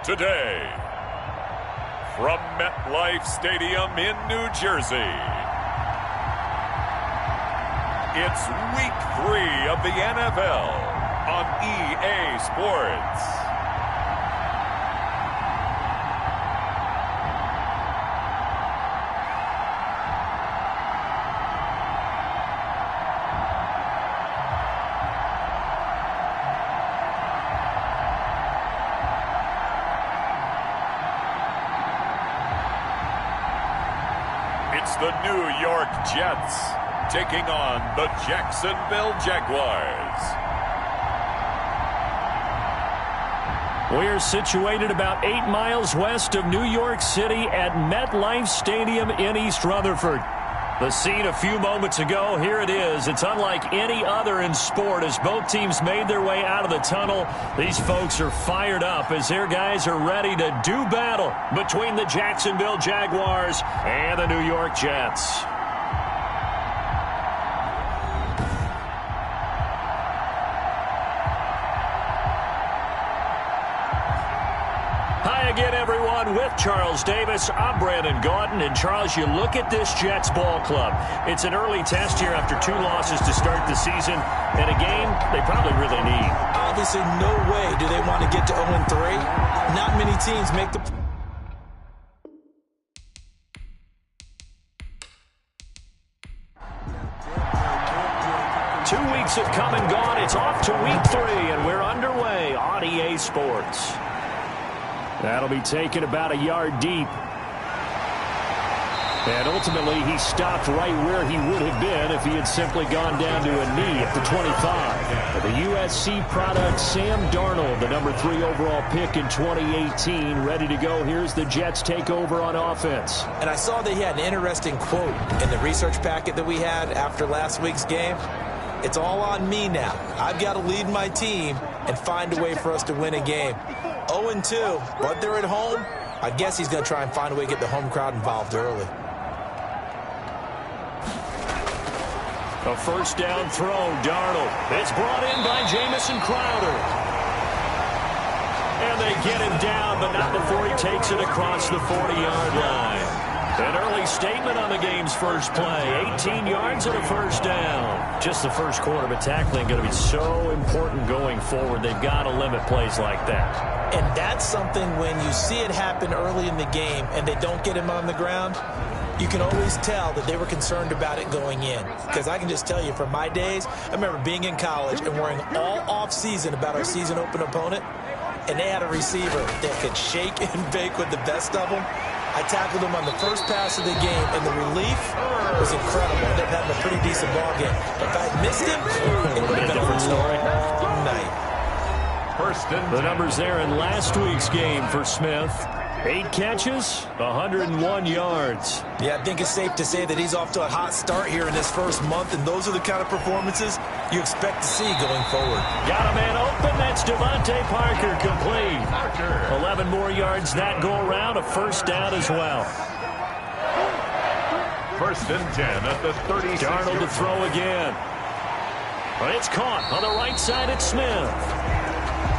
Today, from MetLife Stadium in New Jersey, it's Week 3 of the NFL on EA Sports. It's the New York Jets taking on the Jacksonville Jaguars. We're situated about 8 miles west of New York City at MetLife Stadium in East Rutherford. The scene a few moments ago, here it is. It's unlike any other in sport as both teams made their way out of the tunnel. These folks are fired up as their guys are ready to do battle between the Jacksonville Jaguars and the New York Jets. Hi again, everyone. With Charles Davis, I'm Brandon Gaudin. And Charles, you look at this Jets ball club. It's an early test here after 2 losses to start the season, and a game they probably really need. Obviously, no way do they want to get to 0-3. Not many teams make the... Two weeks have come and gone. It's off to week 3, and we're underway on EA Sports. That'll be taken about a yard deep. And ultimately, he stopped right where he would have been if he had simply gone down to a knee at the 25. The USC product, Sam Darnold, the number 3 overall pick in 2018, ready to go. Here's the Jets takeover on offense. And I saw that he had an interesting quote in the research packet that we had after last week's game. It's all on me now. I've got to lead my team and find a way for us to win a game. 0-2, but they're at home. I guess he's going to try and find a way to get the home crowd involved early. A first down throw, Darnold. It's brought in by Jamison Crowder. And they get him down, but not before he takes it across the 40-yard line. An early statement on the game's first play. 18 yards and a first down. Just the first quarter, but tackling going to be so important going forward. They've got to limit plays like that. And that's something when you see it happen early in the game and they don't get him on the ground, you can always tell that they were concerned about it going in. Because I can just tell you, from my days, I remember being in college and worrying all off-season about our season-open opponent, and they had a receiver that could shake and bake with the best of them. I tackled him on the first pass of the game, and the relief was incredible. I ended up having a pretty decent ball game. But if I had missed him, it would have been a different story. Night. The numbers there in last week's game for Smith. 8 catches, 101 yards. Yeah, I think it's safe to say that he's off to a hot start here in this first month, and those are the kind of performances you expect to see going forward. Got a man open. That's Devontae Parker, complete. 11 more yards that go around, a first down as well. 1st and 10 at the 36. Darnold to throw again. It's caught on the right side at Smith.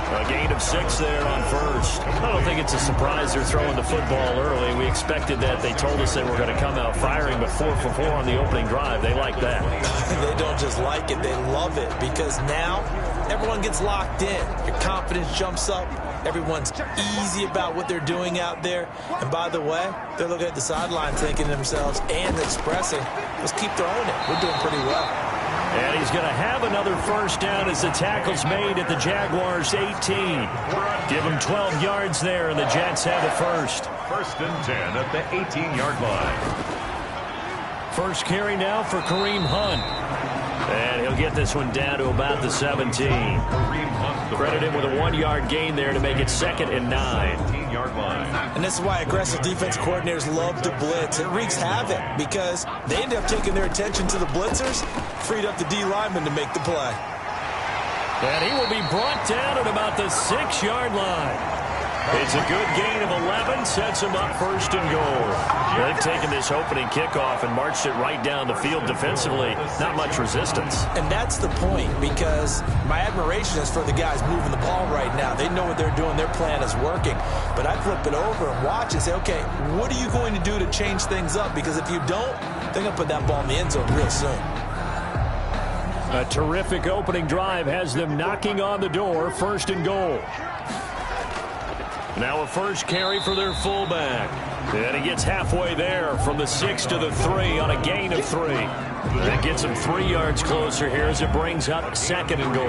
A gain of 6 there on first. I don't think it's a surprise they're throwing the football early. We expected that. They told us they were going to come out firing, but 4 for 4 on the opening drive. They like that. They don't just like it, they love it, because now everyone gets locked in. Your confidence jumps up. Everyone's easy about what they're doing out there. And by the way, they're looking at the sideline thinking to themselves and expressing, let's keep throwing it. We're doing pretty well. And he's going to have another first down as the tackle's made at the Jaguars' 18. Give him 12 yards there, and the Jets have the first. 1st and 10 at the 18-yard line. First carry now for Kareem Hunt. And he'll get this one down to about the 17. Credit him with a 1-yard gain there to make it 2nd and 9. 18-yard line. And this is why aggressive defense coordinators love to blitz. It wreaks havoc because they end up taking their attention to the blitzers, freed up the D lineman to make the play. And he will be brought down at about the 6-yard line. It's a good gain of 11, sets them up first and goal. They've taken this opening kickoff and marched it right down the field defensively. Not much resistance. And that's the point, because my admiration is for the guys moving the ball right now. They know what they're doing. Their plan is working. But I flip it over and watch and say, okay, what are you going to do to change things up? Because if you don't, they're going to put that ball in the end zone real soon. A terrific opening drive has them knocking on the door, first and goal. Now a first carry for their fullback. And he gets halfway there from the 6 to the 3 on a gain of 3. That gets him 3 yards closer here as it brings up second and goal.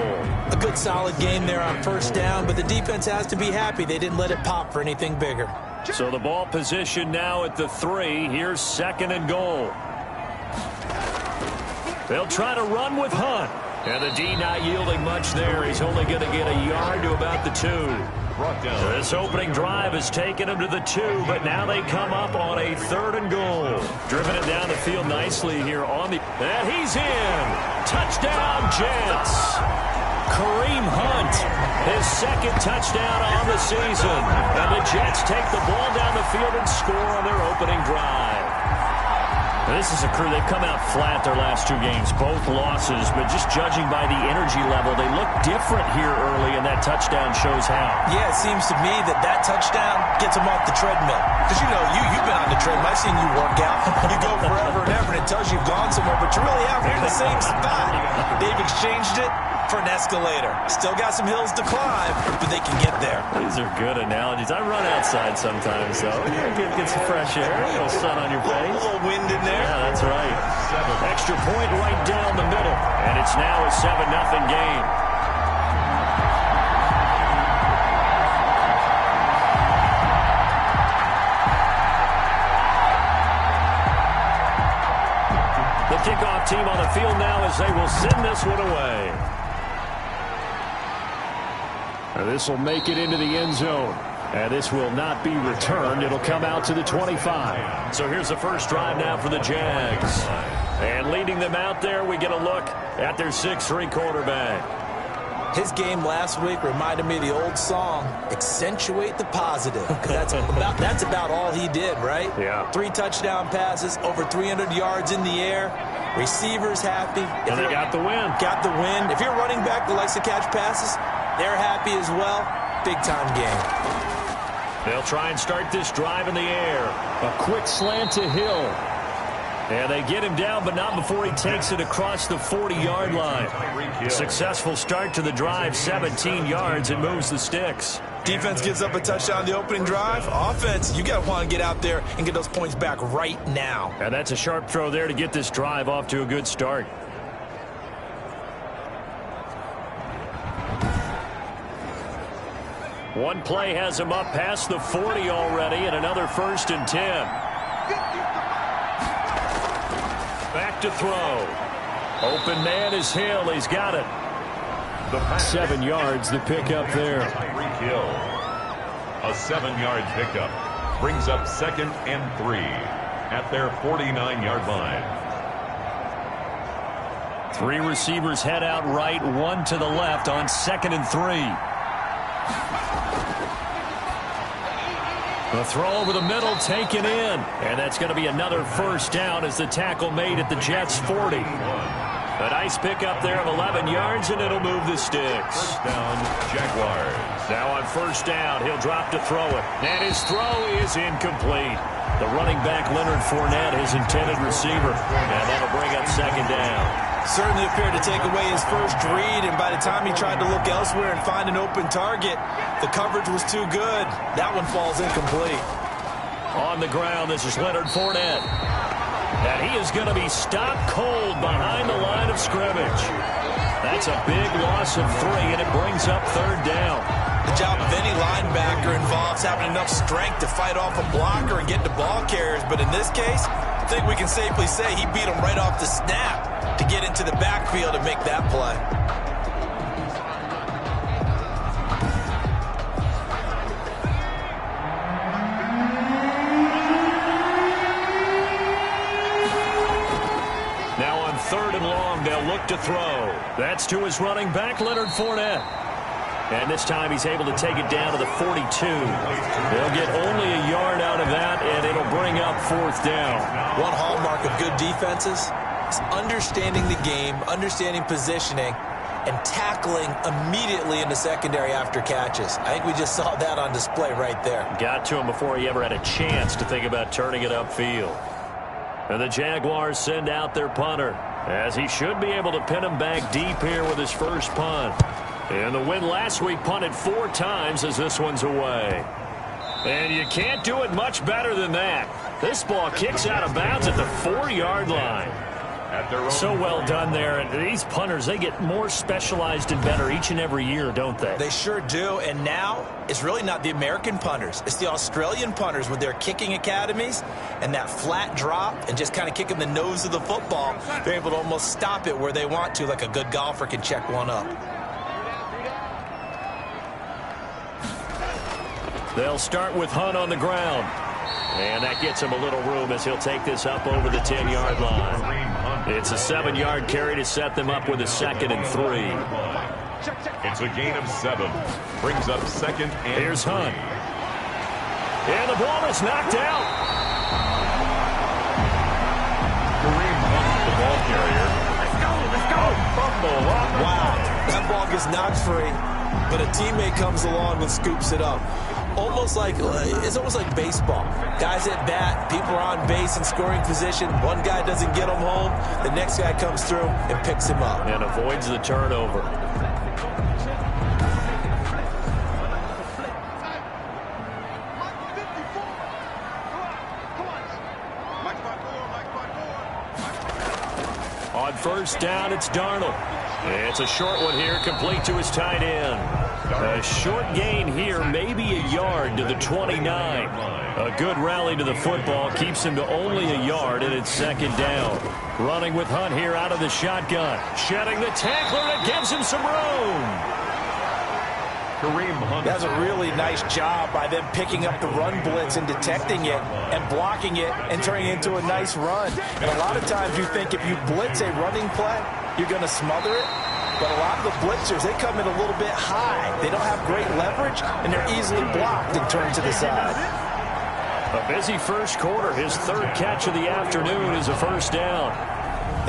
A good solid game there on first down, but the defense has to be happy they didn't let it pop for anything bigger. So the ball position now at the 3. Here's second and goal. They'll try to run with Hunt. And the D not yielding much there. He's only going to get a yard to about the 2. This opening drive has taken him to the 2, but now they come up on a third and goal. Driven it down the field nicely here on the... And he's in! Touchdown, Jets! Kareem Hunt, his second touchdown on the season. And the Jets take the ball down the field and score on their opening drive. This is a crew, they've come out flat their last 2 games, both losses, but just judging by the energy level, they look different here early, and that touchdown shows how. Yeah, it seems to me that touchdown gets them off the treadmill. Because, you know, you've been on the treadmill. I've seen you work out. You go forever and ever, and it tells you you've gone somewhere, but you really haven't. You're in the same spot. They've exchanged it for an escalator. Still got some hills to climb, but they can get there. These are good analogies. I run outside sometimes, so get some fresh air, a little sun on your face. A little wind in there. Yeah, that's right. Extra point right down the middle, and it's now a 7-0 game. The kickoff team on the field now as they will send this one away. This will make it into the end zone. And this will not be returned. It'll come out to the 25. So here's the first drive now for the Jags. And leading them out there, we get a look at their 6'3" quarterback. His game last week reminded me of the old song, Accentuate the Positive. That's about all he did, right? Yeah. 3 touchdown passes, over 300 yards in the air. Receivers happy. And they got the win. Got the win. If you're running back that likes to catch passes, they're happy as well. Big-time game. They'll try and start this drive in the air. A quick slant to Hill. And they get him down, but not before he takes it across the 40-yard line. Successful start to the drive, 17 yards, and moves the sticks. Defense gives up a touchdown the opening drive. Offense, you got to want to get out there and get those points back right now. And that's a sharp throw there to get this drive off to a good start. One play has him up past the 40 already, and another 1st and 10. Back to throw. Open man is Hill. He's got it. 7 yards, the pickup there. A 7-yard pickup brings up 2nd and 3 at their 49-yard line. 3 receivers head out right, 1 to the left on 2nd and 3. The throw over the middle taken in. And that's going to be another first down as the tackle made at the Jets' 40. A nice pickup there of 11 yards, and it'll move the sticks. First down, Jaguars. Now on first down, he'll drop to throw it. And his throw is incomplete. The running back, Leonard Fournette, his intended receiver. And that'll bring up second down. Certainly appeared to take away his first read, and by the time he tried to look elsewhere and find an open target, the coverage was too good. That one falls incomplete. On the ground, this is Leonard Fournette. And he is going to be stopped cold behind the line of scrimmage. That's a big loss of 3, and it brings up third down. The job of any linebacker involves having enough strength to fight off a blocker and get to ball carriers, but in this case, I think we can safely say he beat him right off the snap to get into the backfield and make that play. Now on 3rd and long, they'll look to throw. That's to his running back, Leonard Fournette. And this time he's able to take it down to the 42. They'll get only a yard out of that, and it'll bring up 4th down. One hallmark of good defenses is understanding the game, understanding positioning, and tackling immediately in the secondary after catches. I think we just saw that on display right there. Got to him before he ever had a chance to think about turning it upfield. And the Jaguars send out their punter, as he should be able to pin him back deep here with his first punt. And the win last week punted 4 times as this one's away. And you can't do it much better than that. This ball kicks out of bounds at the 4-yard line. So well done there. And these punters, they get more specialized and better each and every year, don't they? They sure do. And now it's really not the American punters. It's the Australian punters with their kicking academies and that flat drop and just kind of kicking the nose of the football. They're able to almost stop it where they want to, like a good golfer can check one up. They'll start with Hunt on the ground. And that gets him a little room as he'll take this up over the 10-yard line. It's a 7-yard carry to set them up with a 2nd and 3. It's a gain of 7. Brings up 2nd and Here's 3. Hunt. And the ball is knocked out. Kareem Hunt, the ball carrier. Let's go. Fumble. Wow, that ball gets knocked free, but a teammate comes along and scoops it up. It's almost like baseball. Guys at bat, people are on base in scoring position. One guy doesn't get him home. The next guy comes through and picks him up. And avoids the turnover. On first down, it's Darnold. It's a short one here, complete to his tight end. A short gain here, maybe a yard to the 29. A good rally to the football keeps him to only a yard, and it's 2nd down. Running with Hunt here out of the shotgun. Shedding the tackler that gives him some room. Kareem Hunt. That's a really nice job by them picking up the run blitz and detecting it and blocking it and turning it into a nice run. And a lot of times you think if you blitz a running play, you're going to smother it. But a lot of the blitzers, they come in a little bit high. They don't have great leverage, and they're easily blocked and turned to the side. A busy first quarter. His 3rd catch of the afternoon is a first down.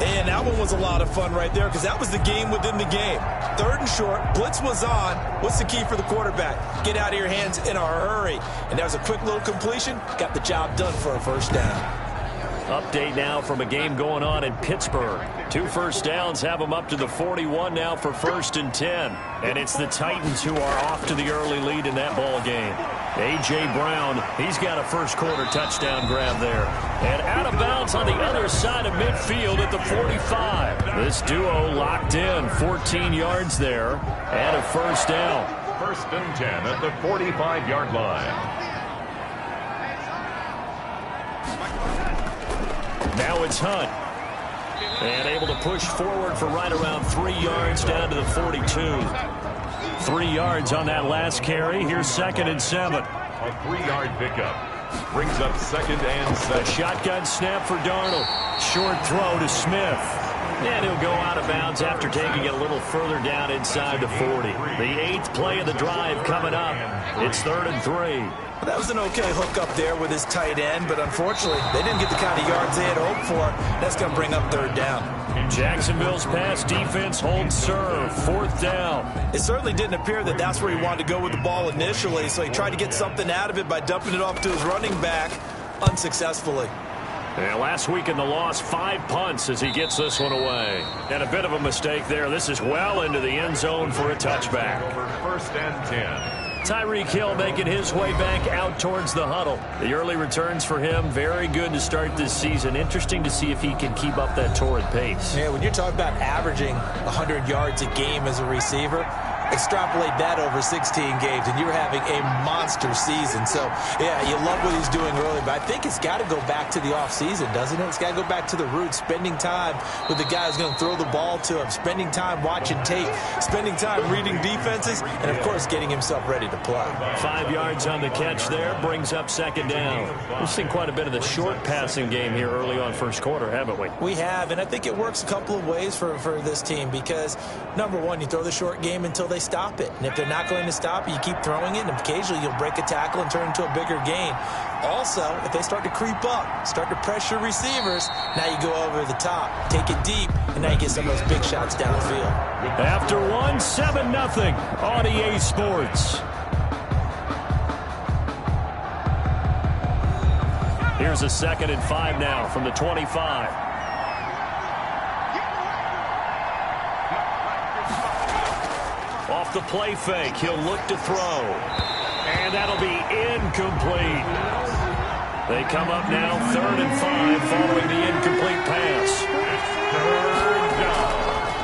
And that one was a lot of fun right there because that was the game within the game. 3rd and short, blitz was on. What's the key for the quarterback? Get out of your hands in a hurry. And that was a quick little completion. Got the job done for a first down. Update now from a game going on in Pittsburgh. 2 first downs have them up to the 41 now for 1st and 10. And it's the Titans who are off to the early lead in that ball game. A.J. Brown, he's got a first quarter touchdown grab there. And out of bounds on the other side of midfield at the 45. This duo locked in, 14 yards there and a first down. 1st and 10 at the 45-yard line. Now it's Hunt. And able to push forward for right around 3 yards down to the 42. 3 yards on that last carry. Here's 2nd and 7. A 3-yard pickup. Brings up 2nd and 7. A shotgun snap for Darnold. Short throw to Smith. And he'll go out of bounds after taking it a little further down inside the 40. The 8th play of the drive coming up. It's 3rd and 3. That was an okay hook up there with his tight end, but unfortunately, they didn't get the kind of yards they had hoped for. That's going to bring up 3rd down. Jacksonville's pass defense holds serve. 4th down. It certainly didn't appear that that's where he wanted to go with the ball initially, so he tried to get something out of it by dumping it off to his running back unsuccessfully. And last week in the loss, 5 punts as he gets this one away. And a bit of a mistake there. This is well into the end zone for a touchback. Over 1st and 10. Tyreek Hill making his way back out towards the huddle. The early returns for him, very good to start this season. Interesting to see if he can keep up that torrid pace. Yeah, when you're talking about averaging 100 yards a game as a receiver, extrapolate that over 16 games, and you're having a monster season. So, yeah, you love what he's doing early, but I think it's got to go back to the offseason, doesn't it? It's got to go back to the roots, spending time with the guy who's going to throw the ball to him, spending time watching tape, spending time reading defenses, and, of course, getting himself ready to play. 5 yards on the catch there, brings up 2nd down. We've seen quite a bit of the short passing game here early on first quarter, haven't we? We have, and I think it works a couple of ways for this team because, number one, you throw the short game until they they stop it? And if they're not going to stop it, you keep throwing it, and occasionally you'll break a tackle and turn into a bigger gain. Also, if they start to creep up, start to pressure receivers, now you go over the top, take it deep, and now you get some of those big shots downfield. After one, 7-0 on EA Sports. Here's a 2nd and 5 now from the 25. Off the play fake, he'll look to throw. And that'll be incomplete. They come up now 3rd and 5 following the incomplete pass. 3rd down.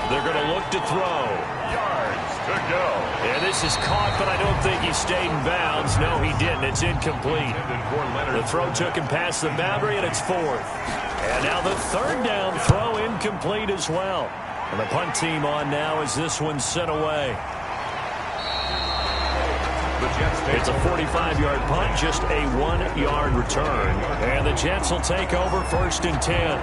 They're going to look to throw. Yards to go. And this is caught, but I don't think he stayed in bounds. No, he didn't. It's incomplete. The throw took him past the boundary, and it's 4th. And now the 3rd down throw incomplete as well. And the punt team on now as this one's sent away. It's a 45-yard punt, just a 1-yard return. And the Jets will take over 1st and 10.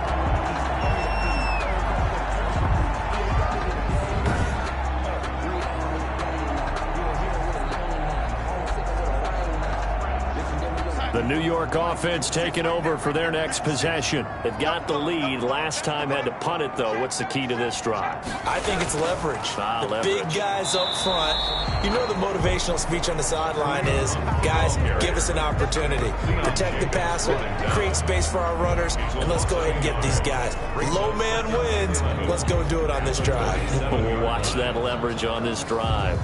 The New York offense taking over for their next possession. They've got the lead. Last time had to punt it, though. What's the key to this drive? I think it's leverage. Leverage. Big guys up front. You know the motivational speech on the sideline is, guys, give us an opportunity. Protect the passer, create space for our runners, and let's go ahead and get these guys. Low man wins. Let's go do it on this drive. We'll watch that leverage on this drive.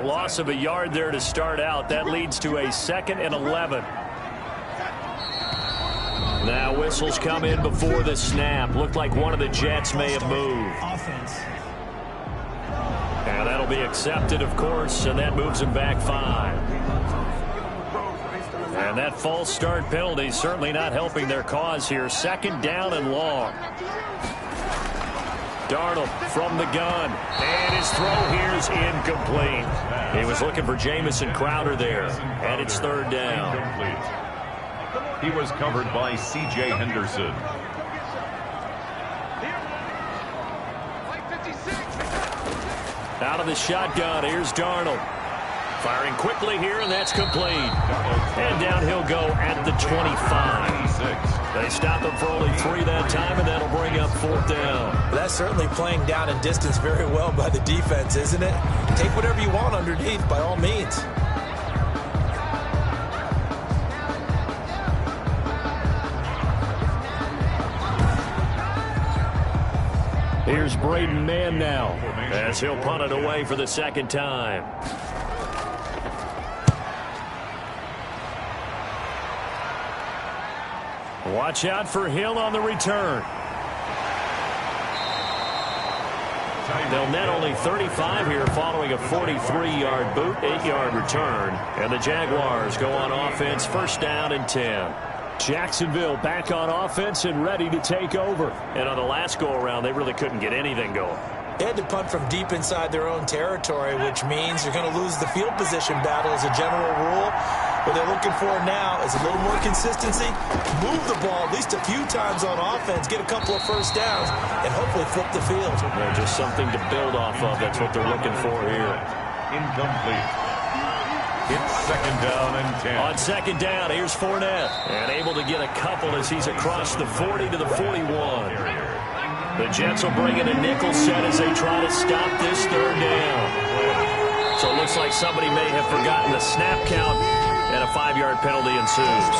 Loss of a yard there to start out. That leads to a 2nd and 11. Now whistles come in before the snap. Looked like one of the Jets may have moved. And that'll be accepted, of course, and that moves him back 5. And that false start penalty certainly not helping their cause here. 2nd down and long. Darnold from the gun, and his throw here is incomplete. He was looking for Jamison Crowder there, and it's 3rd down. He was covered by C.J. Henderson. Out of the shotgun, here's Darnold. Firing quickly here, and that's complete. And down he'll go at the 25. They stop him for only 3 that time, and that'll bring up 4th down. That's certainly playing down in distance very well by the defense, isn't it? Take whatever you want underneath, by all means. Here's Braden Mann now, as he'll punt it away for the 2nd time. Watch out for Hill on the return. They'll net only 35 here following a 43-yard boot, 8-yard return. And the Jaguars go on offense, 1st down and 10. Jacksonville back on offense and ready to take over. And on the last go-around, they really couldn't get anything going. They had to punt from deep inside their own territory, which means you're going to lose the field position battle as a general rule. What they're looking for now is a little more consistency, move the ball at least a few times on offense, get a couple of 1st downs, and hopefully flip the field. Just something to build off of. That's what they're looking for here. Incomplete. It's 2nd down and 10. On 2nd down, here's Fournette. And able to get a couple as he's across the 40 to the 41. The Jets will bring in a nickel set as they try to stop this 3rd down. So it looks like somebody may have forgotten the snap count, and a 5-yard penalty ensues.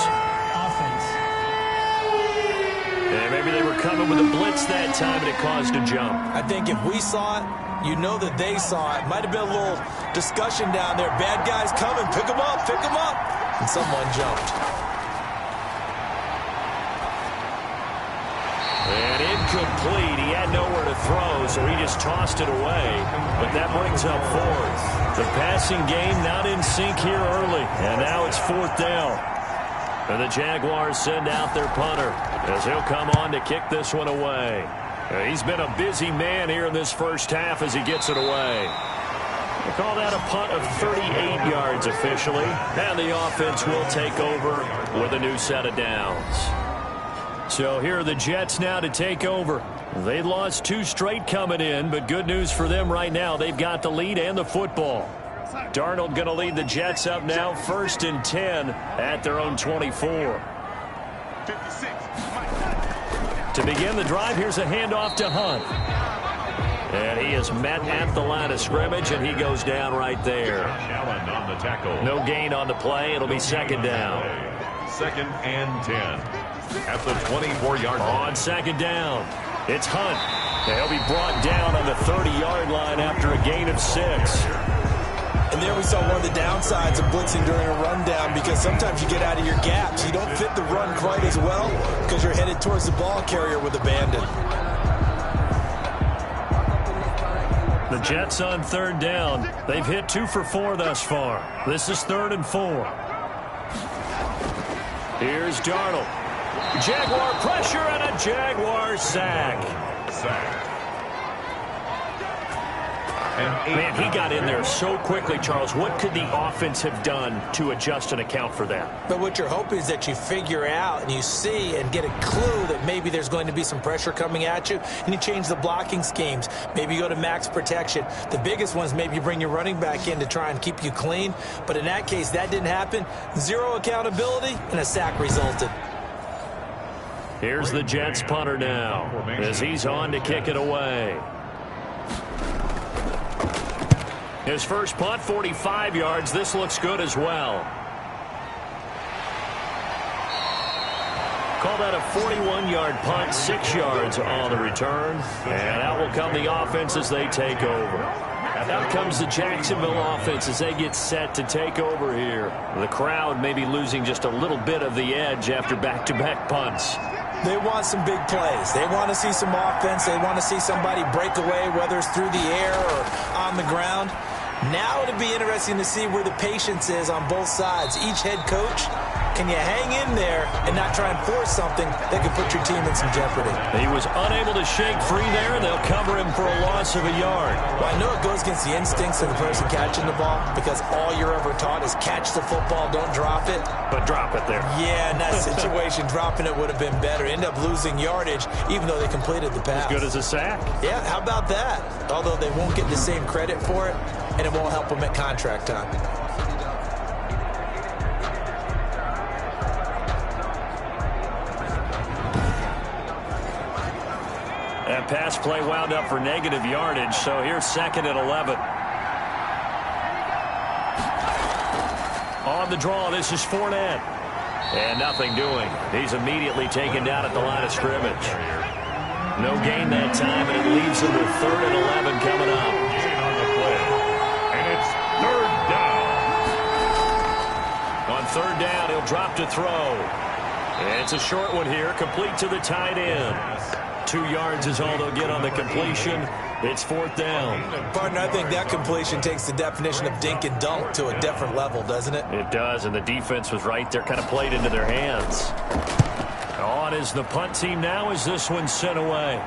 And maybe they were coming with a blitz that time, and it caused a jump. I think if we saw it, you know that they saw it. Might have been a little discussion down there. Bad guys coming. Pick them up. Pick them up. And someone jumped. And incomplete. He had nowhere to throw, so he just tossed it away. But that brings up 4th. The passing game not in sync here early. And now it's 4th down. And the Jaguars send out their punter as he'll come on to kick this one away. He's been a busy man here in this first half as he gets it away. We'll call that a punt of 38 yards officially. And the offense will take over with a new set of downs. So here are the Jets now to take over. They lost 2 straight coming in, but good news for them right now. They've got the lead and the football. Darnold going to lead the Jets up now, 1st and 10 at their own 24. To begin the drive, here's a handoff to Hunt. And he is met at the line of scrimmage, and he goes down right there. Allen on the tackle. No gain on the play. It'll be 2nd down. 2nd and 10 at the 24-yard line. On 2nd down, it's Hunt. He'll be brought down on the 30-yard line after a gain of 6. And there we saw one of the downsides of blitzing during a rundown, because sometimes you get out of your gaps. You don't fit the run quite as well because you're headed towards the ball carrier with abandon. The Jets on 3rd down. They've hit 2 for 4 thus far. This is 3rd and 4. Here's Darnold. Jaguar pressure and a Jaguar sack. Man, he got in there so quickly, Charles. What could the offense have done to adjust and account for that? But what you're hoping is that you figure out and you see and get a clue that maybe there's going to be some pressure coming at you, and you change the blocking schemes. Maybe you go to max protection. The biggest ones, maybe you bring your running back in to try and keep you clean. But in that case, that didn't happen. 0 accountability, and a sack resulted. Here's the Jets punter now as he's on to kick it away. His first punt, 45 yards. This looks good as well. Call that a 41-yard punt, 6 yards on the return. And out will come the offense as they take over. Out comes the Jacksonville offense as they get set to take over here. The crowd may be losing just a little bit of the edge after back-to-back punts. They want some big plays. They want to see some offense. They want to see somebody break away, whether it's through the air or on the ground. Now it'll be interesting to see where the patience is on both sides. Each head coach, can you hang in there and not try and force something that could put your team in some jeopardy? He was unable to shake free there, and they'll cover him for a loss of a yard. Well, I know it goes against the instincts of the person catching the ball, because all you're ever taught is catch the football, don't drop it. But drop it there. Yeah, in that situation, dropping it would have been better. End up losing yardage, even though they completed the pass. As good as a sack. Yeah, how about that? Although they won't get the same credit for it, and it won't help them at contract time. That pass play wound up for negative yardage, so here's 2nd and 11. On the draw, this is Fournette. And nothing doing. He's immediately taken down at the line of scrimmage. No gain that time, and it leaves him with 3rd and 11 coming up. On the play. And it's 3rd down. On 3rd down, he'll drop to throw. It's a short one here, complete to the tight end. 2 yards is all they'll get on the completion. It's 4th down. Partner, I think that completion takes the definition of dink and dunk to a different level, doesn't it? It does, and the defense was right there, kind of played into their hands. On is the punt team now as this one's sent away.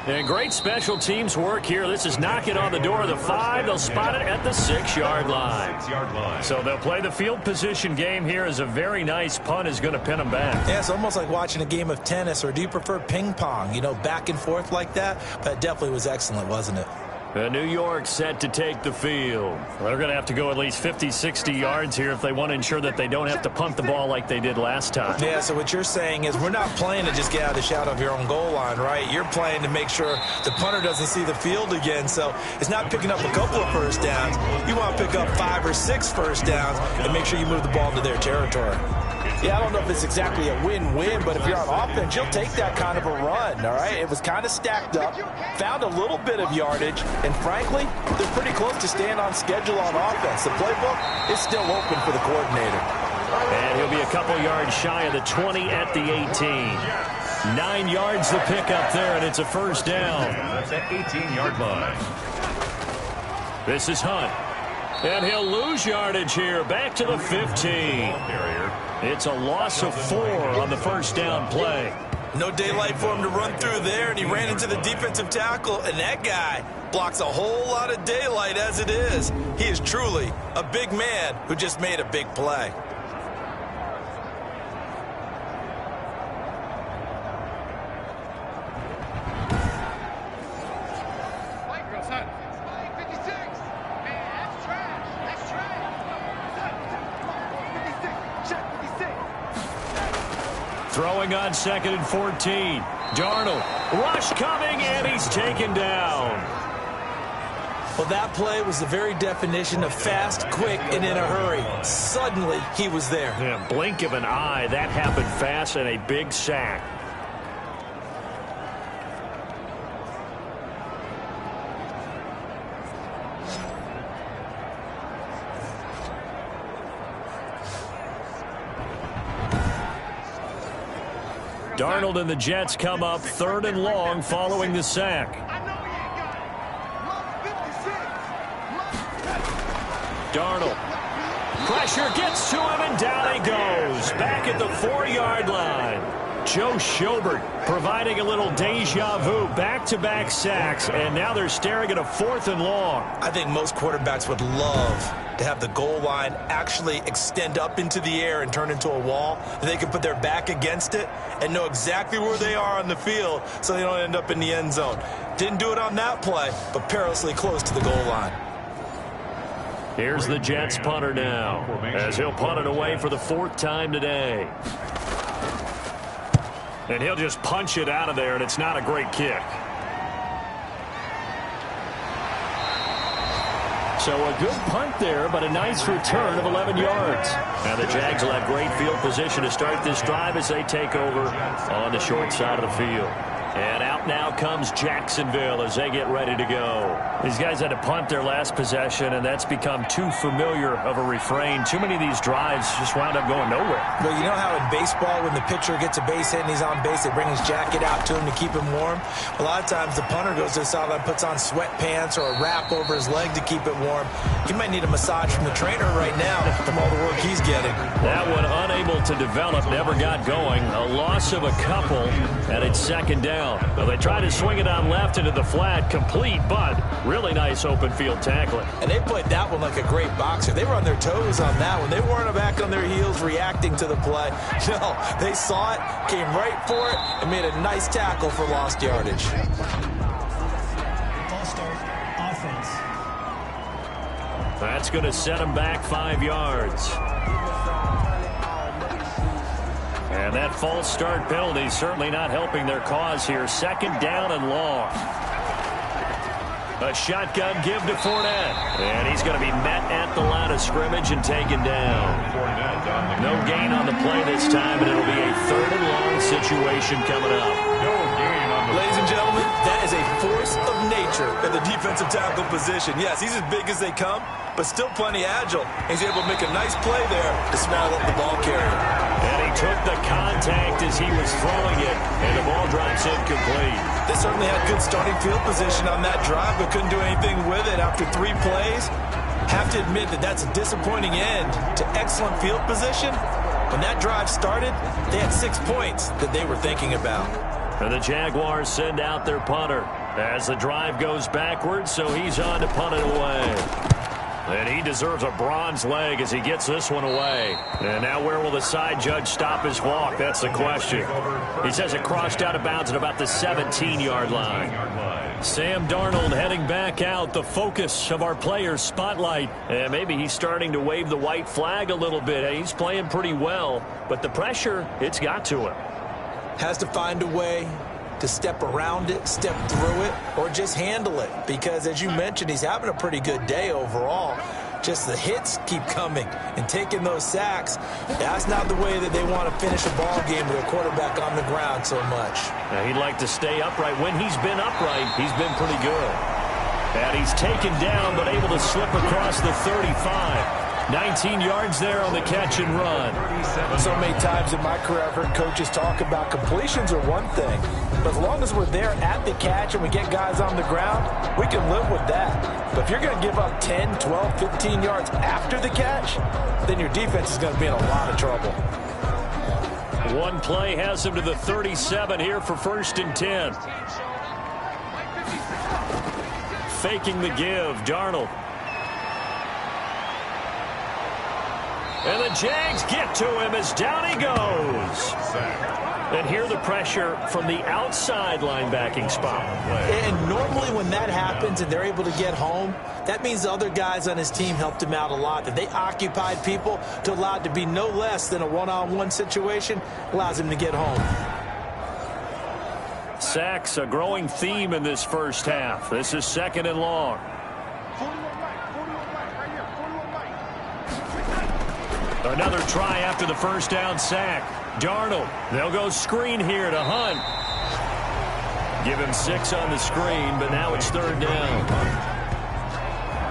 And great special teams work here. This is knocking on the door of the 5. They'll spot it at the 6-yard line. 6-yard line. So they'll play the field position game here as a very nice punt is going to pin them back. Yeah, it's almost like watching a game of tennis, or do you prefer ping pong? You know, back and forth like that? But it definitely was excellent, wasn't it? New York set to take the field. They're going to have to go at least 50, 60 yards here if they want to ensure that they don't have to punt the ball like they did last time. Yeah, so what you're saying is we're not playing to just get out of the shadow of your own goal line, right? You're playing to make sure the punter doesn't see the field again. So it's not picking up a couple of first downs. You want to pick up 5 or 6 first downs and make sure you move the ball into their territory. Yeah, I don't know if it's exactly a win-win, but if you're on offense, you'll take that kind of a run, all right? It was kind of stacked up, found a little bit of yardage, and frankly, they're pretty close to staying on schedule on offense. The playbook is still open for the coordinator. And he'll be a couple yards shy of the 20 at the 18. 9 yards to pick up there, and it's a first down. That's an 18-yard line. This is Hunt. And he'll lose yardage here, back to the 15. It's a loss of 4 on the first down play. No daylight for him to run through there, and he ran into the defensive tackle, and that guy blocks a whole lot of daylight as it is. He is truly a big man who just made a big play. Throwing on 2nd and 14. Darnold, rush coming, and he's taken down. Well, that play was the very definition of fast, quick, and in a hurry. Suddenly, he was there. Yeah, blink of an eye, that happened fast, and a big sack. Darnold and the Jets come up 3rd and long following the sack. Darnold. Pressure gets to him, and down he goes. Back at the 4-yard line. Joe Schobert providing a little deja vu. Back-to-back sacks, and now they're staring at a 4th and long. I think most quarterbacks would love to have the goal line actually extend up into the air and turn into a wall. They can put their back against it and know exactly where they are on the field so they don't end up in the end zone. Didn't do it on that play, but perilously close to the goal line. Here's the Jets punter now, as he'll punt it away for the 4th time today. And he'll just punch it out of there, and it's not a great kick. So a good punt there, but a nice return of 11 yards. And the Jags will have great field position to start this drive as they take over on the short side of the field. And out now comes Jacksonville as they get ready to go. These guys had to punt their last possession, and that's become too familiar of a refrain. Too many of these drives just wound up going nowhere. Well, you know how in baseball when the pitcher gets a base hit and he's on base, they bring his jacket out to him to keep him warm? A lot of times the punter goes to the sideline, puts on sweatpants or a wrap over his leg to keep it warm. He might need a massage from the trainer right now from all the work he's getting. That one unable to develop, never got going. A loss of a couple, and it's 2nd down. Well, they try to swing it on left into the flat, complete, but really nice open field tackling. And they played that one like a great boxer. They were on their toes on that one. They weren't back on their heels reacting to the play. No, they saw it, came right for it, and made a nice tackle for lost yardage. Offense. That's going to set them back 5 yards. And that false start penalty certainly not helping their cause here. 2nd down and long. A shotgun give to Fournette. And he's going to be met at the line of scrimmage and taken down. No gain on the play this time, and it'll be a 3rd and long situation coming up. No gain on the Ladies and gentlemen, that is a force of nature in the defensive tackle position. Yes, he's as big as they come, but still plenty agile. He's able to make a nice play there to small up the ball carrier. And he took the contact as he was throwing it, and the ball drops incomplete. They certainly had good starting field position on that drive, but couldn't do anything with it after 3 plays. Have to admit that that's a disappointing end to excellent field position. When that drive started, they had 6 points that they were thinking about. And the Jaguars send out their punter as the drive goes backwards, so he's on to punt it away. And he deserves a bronze leg as he gets this one away. And now where will the side judge stop his walk? That's the question. He says it crossed out of bounds at about the 17-yard line. Sam Darnold heading back out, the focus of our players' spotlight. And maybe he's starting to wave the white flag a little bit. He's playing pretty well, but the pressure, it's got to him. Has to find a way to step around it, step through it, or just handle it. Because, as you mentioned, he's having a pretty good day overall. Just the hits keep coming and taking those sacks. That's not the way that they want to finish a ball game with a quarterback on the ground so much. Now, he'd like to stay upright. When he's been upright, he's been pretty good. And he's taken down, but able to slip across the 35. 19 yards there on the catch and run. So many times in my career I've heard coaches talk about completions are one thing, but as long as we're there at the catch and we get guys on the ground, we can live with that. But if you're going to give up 10, 12, 15 yards after the catch, then your defense is going to be in a lot of trouble. One play has him to the 37 here for 1st and 10. Faking the give, Darnold. And the Jags get to him as down he goes. And here the pressure from the outside linebacking spot. And normally when that happens and they're able to get home, that means the other guys on his team helped him out a lot. That they occupied people to allow it to be no less than a one-on-one situation allows him to get home. Sacks, a growing theme in this first half. This is 2nd and long. Another try after the first down sack. Darnold, they'll go screen here to Hunt. Give him 6 on the screen, but now it's 3rd down.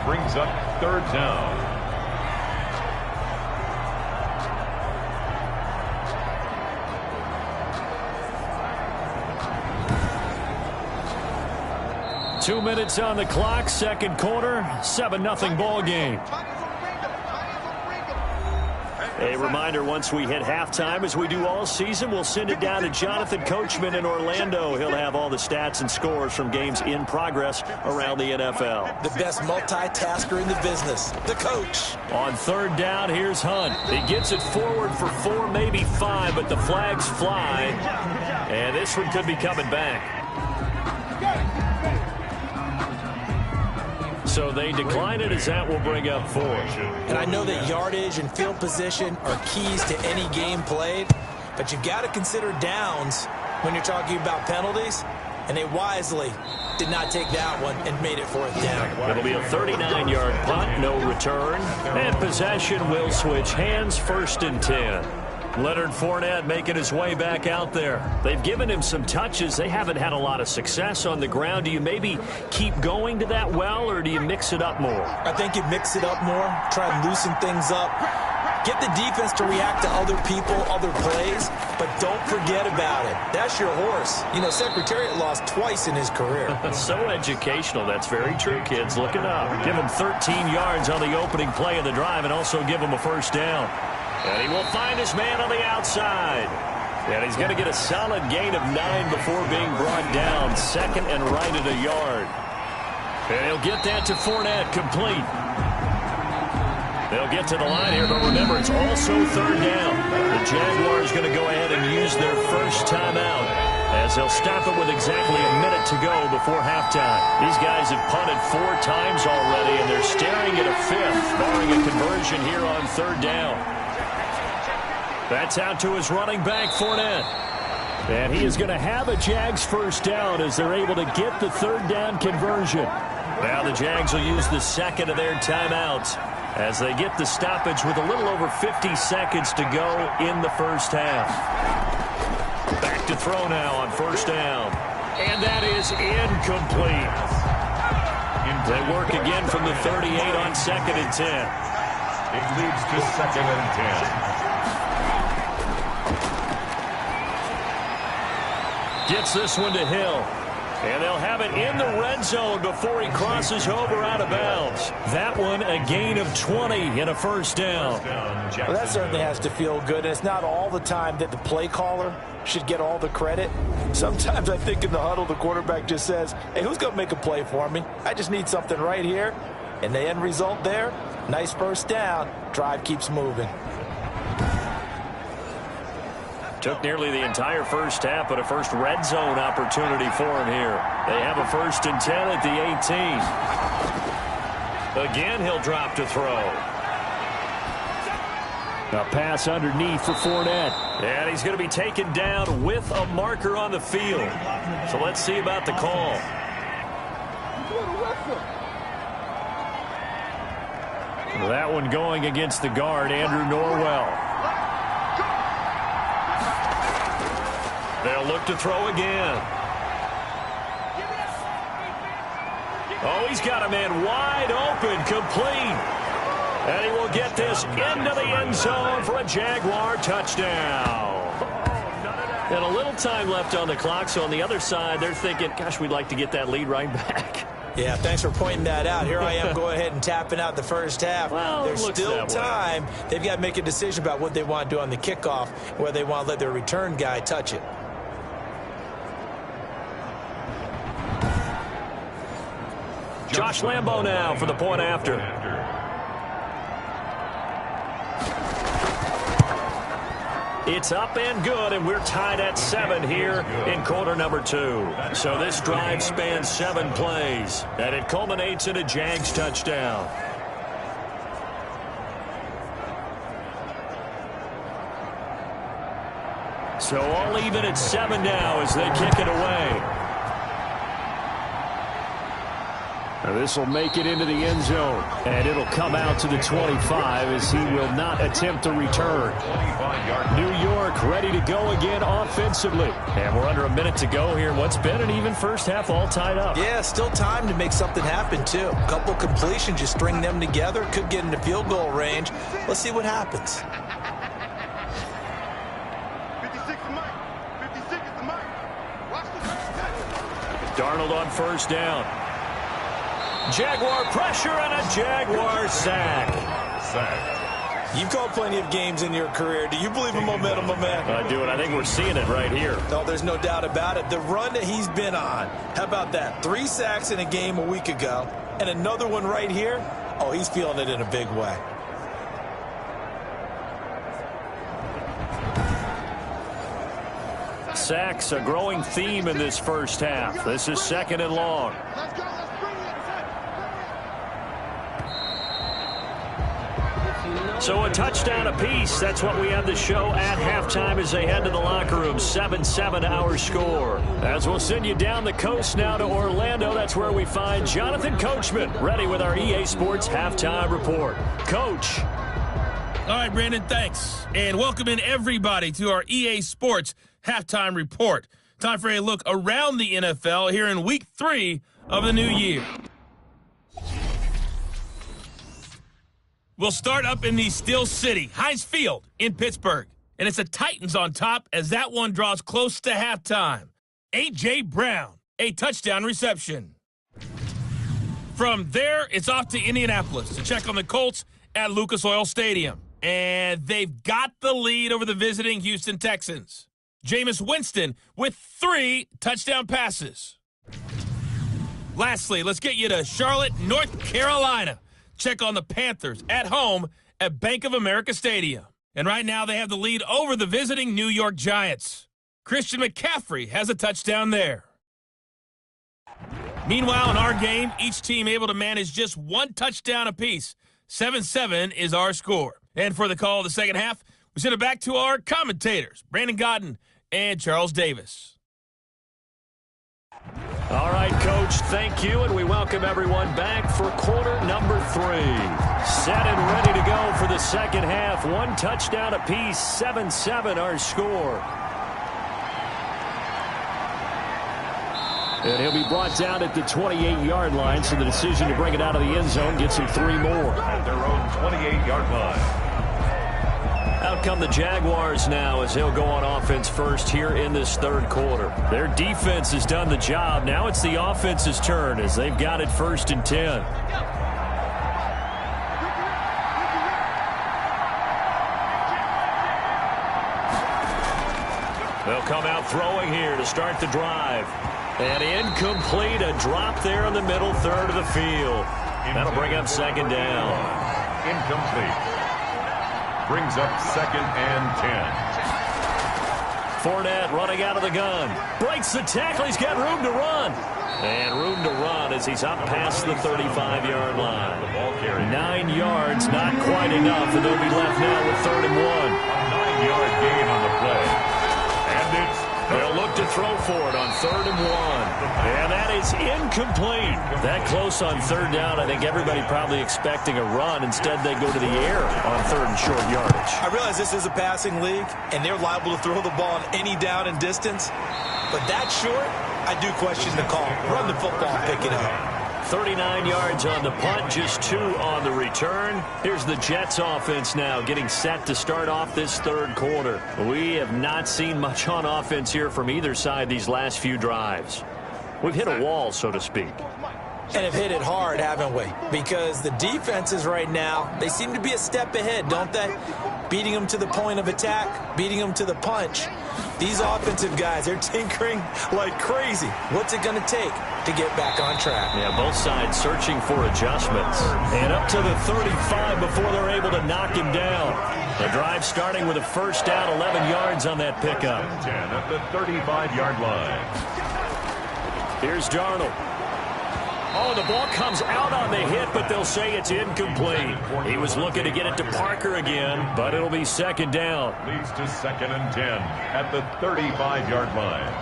Brings up 3rd down. Two minutes on the clock, 2nd quarter, 7-0 ball game. A reminder, once we hit halftime, as we do all season, we'll send it down to Jonathan Coachman in Orlando. He'll have all the stats and scores from games in progress around the NFL. The best multitasker in the business, the coach. On 3rd down, here's Hunt. He gets it forward for 4, maybe 5, but the flags fly. And this one could be coming back. So they decline it, as that will bring up 4. And I know that yardage and field position are keys to any game played, but you've got to consider downs when you're talking about penalties, and they wisely did not take that one and made it 4th down. It'll be a 39-yard punt, no return, and possession will switch hands, 1st and 10. Leonard Fournette making his way back out there. They've given him some touches. They haven't had a lot of success on the ground. Do you maybe keep going to that well, or do you mix it up more? I think you mix it up more, try and loosen things up. Get the defense to react to other people, other plays, but don't forget about it. That's your horse. You know, Secretariat lost twice in his career. So educational. That's very true, kids. Look it up. Give him 13 yards on the opening play of the drive and also give him a 1st down. And he will find his man on the outside. And he's going to get a solid gain of 9 before being brought down. 2nd and right at a yard. And he'll get that to Fournette, complete. They'll get to the line here, but remember, it's also 3rd down. The Jaguars going to go ahead and use their first timeout, as they'll stop it with exactly a minute to go before halftime. These guys have punted 4 times already, and they're staring at a 5th, barring a conversion here on 3rd down. That's out to his running back, Fournette. And he is going to have a Jags 1st down as they're able to get the 3rd down conversion. Now the Jags will use the 2nd of their timeouts as they get the stoppage with a little over 50 seconds to go in the first half. Back to throw now on 1st down. And that is incomplete. They work again from the 38 on 2nd and 10. It leads to 2nd and 10. Gets this one to Hill. And they'll have it in the red zone before he crosses over out of bounds. That one a gain of 20 in a 1st down. Well, that certainly has to feel good. And it's not all the time that the play caller should get all the credit. Sometimes I think in the huddle the quarterback just says, hey, who's going to make a play for me? I just need something right here. And the end result there, nice 1st down. Drive keeps moving. Took nearly the entire first half, but a first red zone opportunity for him here. They have a 1st and 10 at the 18. Again, he'll drop to throw. A pass underneath for Fournette. And he's going to be taken down with a marker on the field. So let's see about the call. That one going against the guard, Andrew Norwell. They'll look to throw again. Oh, he's got a man wide open, complete. And he will get this into the end zone for a Jaguar touchdown. And a little time left on the clock, so on the other side, they're thinking, gosh, we'd like to get that lead right back. Yeah, thanks for pointing that out. Here I am going ahead and tapping out the first half. Well, there's still time. They've got to make a decision about what they want to do on the kickoff, whether they want to let their return guy touch it. Josh Lambo now for the point after. It's up and good, and we're tied at 7 here in quarter number 2. So this drive spans 7 plays, and it culminates in a Jags touchdown. So all even at 7 now as they kick it away. This will make it into the end zone, and it'll come out to the 25 as he will not attempt to return. New York ready to go again offensively. And we're under a minute to go here. What's been an even first half all tied up. Yeah, still time to make something happen, too. A couple completions, just string them together. Could get into field goal range. Let's see what happens. 56 to Mike. 56 to Mike. Watch the Darnold on first down. Jaguar pressure and a Jaguar sack. You've called plenty of games in your career. Do you believe in momentum, my man? I do, and I think we're seeing it right here. No, there's no doubt about it. The run that he's been on, how about that? 3 sacks in a game a week ago, and another one right here. Oh, he's feeling it in a big way. Sacks, a growing theme in this first half. This is 2nd and long. Let's go. Let's bring it. So a touchdown apiece. That's what we have the show at halftime as they head to the locker room. 7-7 our score. As we'll send you down the coast now to Orlando. That's where we find Jonathan Coachman ready with our EA Sports halftime report. Coach. All right, Brandon, thanks. And welcome in everybody to our EA Sports halftime report. Time for a look around the NFL here in week 3 of the new year. We'll start up in the Steel City, Heinz Field in Pittsburgh. And it's the Titans on top as that one draws close to halftime. A.J. Brown, a touchdown reception. From there, it's off to Indianapolis to check on the Colts at Lucas Oil Stadium. And they've got the lead over the visiting Houston Texans. Jameis Winston with 3 touchdown passes. Lastly, let's get you to Charlotte, North Carolina. Check on the Panthers at home at Bank of America Stadium. And right now they have the lead over the visiting New York Giants. Christian McCaffrey has a touchdown there. Meanwhile, in our game, each team able to manage just 1 touchdown apiece. 7-7 is our score. And for the call of the second half, we send it back to our commentators, Brandon Godden and Charles Davis. All right, Coach, thank you, and we welcome everyone back for quarter number 3. Set and ready to go for the second half. 1 touchdown apiece, 7-7 our score. And he'll be brought down at the 28-yard line, so the decision to bring it out of the end zone gets him 3 more. At their own 28-yard line. Out come the Jaguars now as they'll go on offense first here in this third quarter. Their defense has done the job. Now it's the offense's turn as they've got it 1st and 10. They'll come out throwing here to start the drive. And incomplete, a drop there in the middle third of the field. That'll bring up 2nd down. Incomplete. Brings up 2nd and 10. Fournette running out of the gun. Breaks the tackle. He's got room to run. And room to run as he's up past the 35-yard line. 9 yards, not quite enough, and they'll be left now with 3rd and 1. A 9-yard gain on the play. And they'll look to throw for it on 3rd and 1. And that is incomplete. That close on 3rd down, I think everybody probably expecting a run. Instead, they go to the air on 3rd and short yardage. I realize this is a passing league, and they're liable to throw the ball on any down and distance. But that short, I do question the call. Run the football and pick it up. 39 yards on the punt, just 2 on the return. Here's the Jets offense now getting set to start off this third quarter. We have not seen much on offense here from either side these last few drives. We've hit a wall, so to speak. And have hit it hard, haven't we? Because the defenses right now, they seem to be a step ahead, don't they? Beating them to the point of attack, beating them to the punch. These offensive guys, they're tinkering like crazy. What's it going to take to get back on track? Yeah, both sides searching for adjustments. And up to the 35 before they're able to knock him down. The drive starting with a first down, 11 yards on that pickup. 10 at the 35-yard line. Here's Darnold. Oh, the ball comes out on the hit, but they'll say it's incomplete. He was looking to get it to Parker again, but it'll be second down. Leads to 2nd and 10 at the 35-yard line.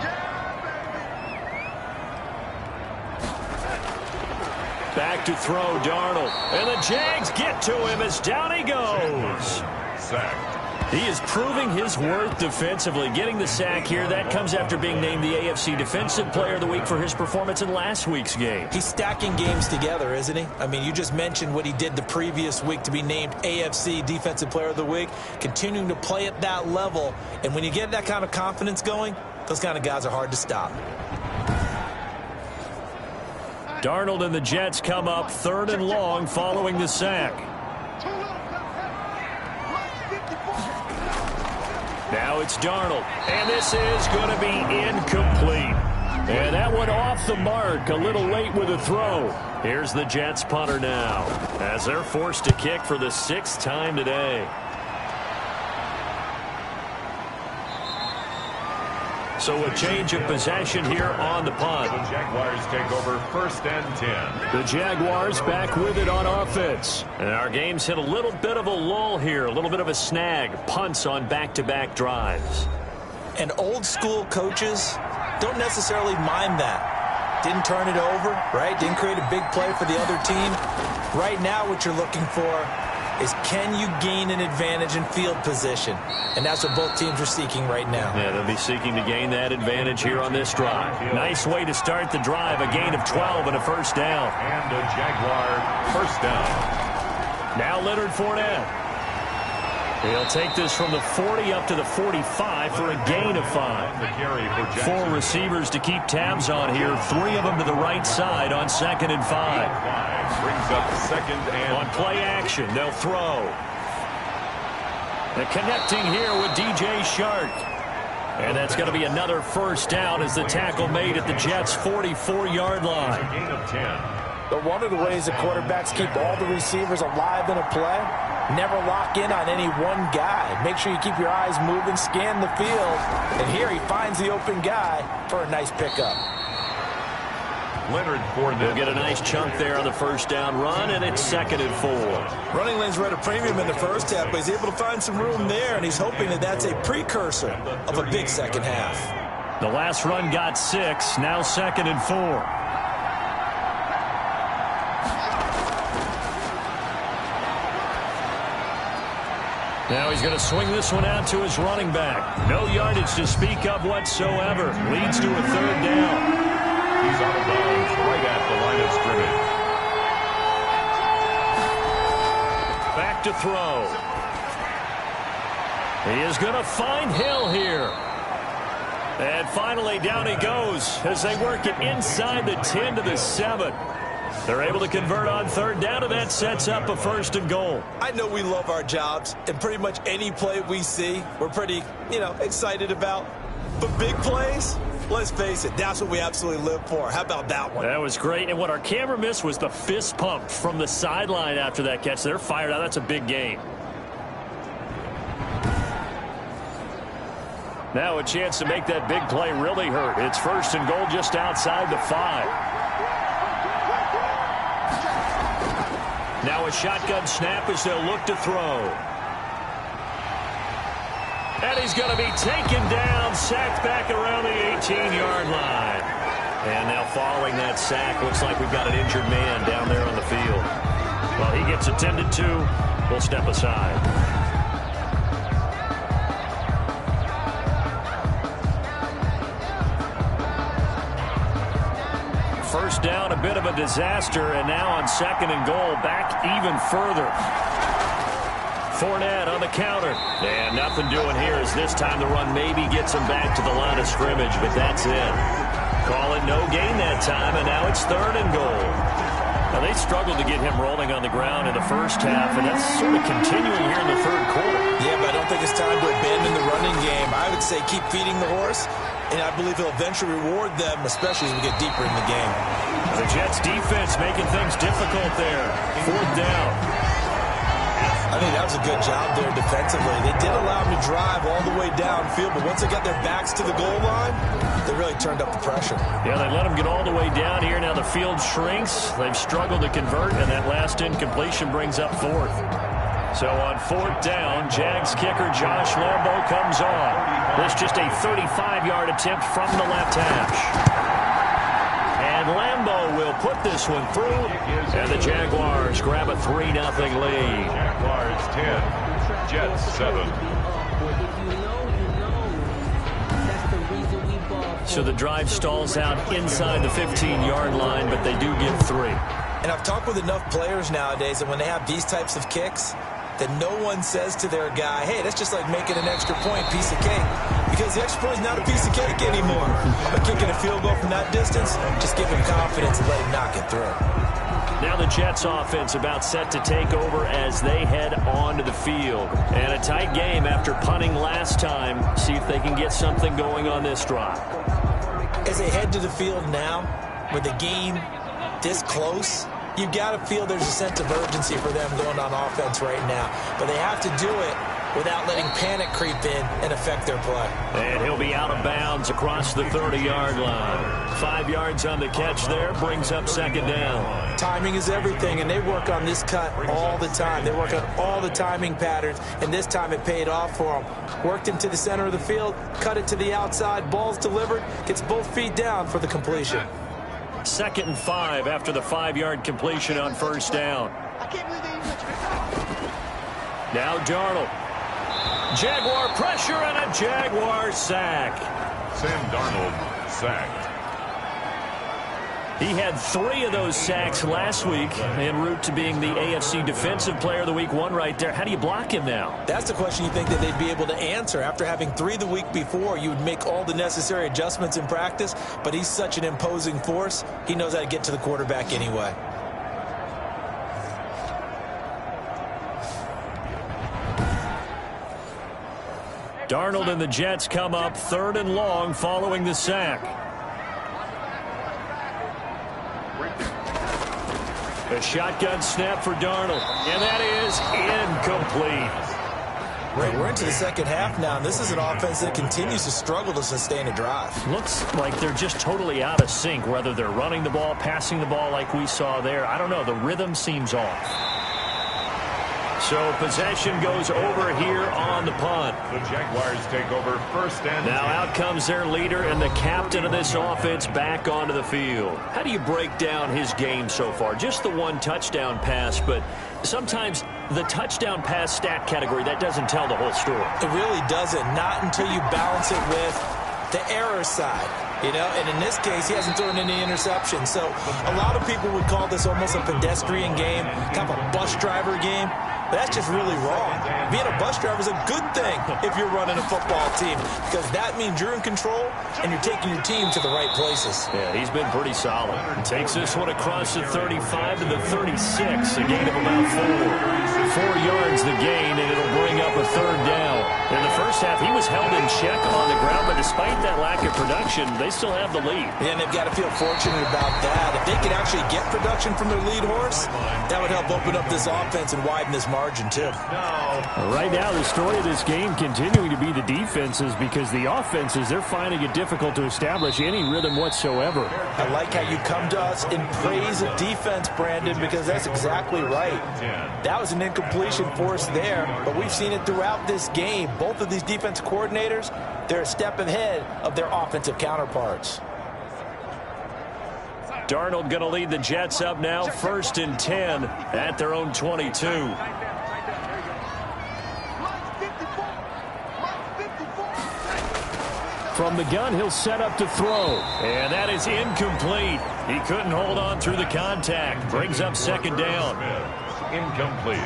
Back to throw, Darnold. And the Jags get to him as down he goes. Sacked. He is proving his worth defensively. Getting the sack here, that comes after being named the AFC Defensive Player of the Week for his performance in last week's game. He's stacking games together, isn't he? I mean, you just mentioned what he did the previous week to be named AFC Defensive Player of the Week, continuing to play at that level. And when you get that kind of confidence going, those kind of guys are hard to stop. Darnold and the Jets come up 3rd and long following the sack. Now it's Darnold, and this is going to be incomplete. And that one off the mark, a little late with a throw. Here's the Jets punter now, as they're forced to kick for the 6th time today. So a change of possession here on the punt. The Jaguars take over 1st and 10. The Jaguars back with it on offense. And our game's hit a little bit of a lull here, a little bit of a snag. Punts on back-to-back drives. And old-school coaches don't necessarily mind that. Didn't turn it over, right? Didn't create a big play for the other team. Right now what you're looking for is, can you gain an advantage in field position? And that's what both teams are seeking right now. Yeah, they'll be seeking to gain that advantage here on this drive. Nice way to start the drive, a gain of 12 and a first down. And a Jaguar first down. Now Leonard Fournette. He'll take this from the 40 up to the 45 for a gain of 5. The carry for Jackson. 4 receivers to keep tabs on here, 3 of them to the right side on 2nd and 5. Brings up 2nd and on play action, they'll throw. They're connecting here with DJ Shark. And that's going to be another first down as the tackle made at the Jets' 44-yard line. a gain of 10. But one of the ways the quarterbacks keep all the receivers alive in a play, never lock in on any one guy. Make sure you keep your eyes moving, scan the field. And here he finds the open guy for a nice pickup. Leonard Fournette. They'll get a nice chunk there on the first down run, and it's 2nd and 4. Running lanes were at a premium in the first half, but he's able to find some room there, and he's hoping that that's a precursor of a big second half. The last run got 6, now 2nd and 4. Now he's going to swing this one out to his running back. No yardage to speak of whatsoever. Leads to a 3rd down. He's out of bounds right at the line of scrimmage. Back to throw. He is going to find Hill here. And finally down he goes as they work it inside the 10 to the 7. They're able to convert on 3rd down, and that sets up a 1st and goal. I know we love our jobs, and pretty much any play we see, we're pretty, excited about. But big plays, let's face it, that's what we absolutely live for. How about that one? That was great, and what our camera missed was the fist pump from the sideline after that catch. They're fired out. That's a big gain. Now a chance to make that big play really hurt. It's 1st and goal just outside the 5. Now a shotgun snap as they'll look to throw. And he's going to be taken down, sacked back around the 18-yard line. And now following that sack, looks like we've got an injured man down there on the field. Well, he gets attended to. We'll step aside. First down, a bit of a disaster, and now on 2nd and goal, back even further. Fournette on the counter. And nothing doing here as this time the run maybe gets him back to the line of scrimmage, but that's it. Call it no gain that time, and now it's 3rd and goal. Now, they struggled to get him rolling on the ground in the first half, and that's sort of continuing here in the 3rd quarter. Yeah, but I don't think it's time to abandon the running game. I would say keep feeding the horse, and I believe he'll eventually reward them, especially as we get deeper in the game. The Jets' defense making things difficult there. 4th down. I think that was a good job there defensively. They did allow them to drive all the way downfield, but once they got their backs to the goal line, they really turned up the pressure. Yeah, they let them get all the way down here. Now the field shrinks. They've struggled to convert, and that last incompletion brings up 4th. So on 4th down, Jags kicker Josh Lambo comes on. This just a 35-yard attempt from the left hash. And Lambo will put this one through, and the Jaguars grab a 3-0 lead. Jaguars 10, Jets 7. So the drive stalls out inside the 15-yard line, but they do get 3. And I've talked with enough players nowadays that when they have these types of kicks, that no one says to their guy, hey, that's just like making an extra point, piece of cake. Because the extra point is not a piece of cake anymore. But kicking a field goal from that distance, just give him confidence and let him knock it through. Now the Jets offense about set to take over as they head onto the field. And a tight game after punting last time. See if they can get something going on this drive. As they head to the field now, with the game this close, you've got to feel there's a sense of urgency for them going on offense right now. But they have to do it without letting panic creep in and affect their play. And he'll be out of bounds across the 30-yard line. 5 yards on the catch there, brings up 2nd down. Timing is everything, and they work on this cut all the time. They work on all the timing patterns, and this time it paid off for them. Worked him to the center of the field, cut it to the outside, ball's delivered, gets both feet down for the completion. 2nd and 5 after the 5-yard completion on 1st down. Now Darnold. Jaguar pressure and a Jaguar sack. Sam Darnold sacked. He had 3 of those sacks last week en route to being the AFC Defensive Player of the Week 1 right there. How do you block him now? That's the question you think that they'd be able to answer. After having 3 the week before, you would make all the necessary adjustments in practice, but he's such an imposing force, he knows how to get to the quarterback anyway. Darnold and the Jets come up 3rd and long following the sack. A shotgun snap for Darnold, and that is incomplete. Right, we're into the 2nd half now, and this is an offense that continues to struggle to sustain a drive. Looks like they're just totally out of sync, whether they're running the ball, passing the ball like we saw there. I don't know. The rhythm seems off. So possession goes over here on the punt. The Jaguars take over 1st and 10. Now out comes their leader and the captain of this offense back onto the field. How do you break down his game so far? Just the 1 touchdown pass, but sometimes the touchdown pass stat category, that doesn't tell the whole story. It really doesn't. Not until you balance it with the error side. You know, and in this case, he hasn't thrown any interceptions. So a lot of people would call this almost a pedestrian game, kind of a bus driver game. But that's just really wrong. Being a bus driver is a good thing if you're running a football team, because that means you're in control and you're taking your team to the right places. Yeah, he's been pretty solid. He takes this one across the 35 to the 36, a gain of about 4 yards the gain, and it'll bring up a 3rd down. In the first half, he was held in check on the ground, but despite that lack of production, they still have the lead. Yeah, and they've got to feel fortunate about that. If they could actually get production from their lead horse, that would help open up this offense and widen this margin, too. Right now, the story of this game continuing to be the defenses, because the offenses, they're finding it difficult to establish any rhythm whatsoever. I like how you come to us in praise of defense, Brandon, because that's exactly right. That was an incompletion for us there, but we've seen it throughout this game. Both of these defense coordinators, they're a step ahead of their offensive counterparts. Darnold going to lead the Jets up now, 1st and 10 at their own 22. From the gun, he'll set up to throw. And that is incomplete. He couldn't hold on through the contact. Brings up 2nd down. Incomplete.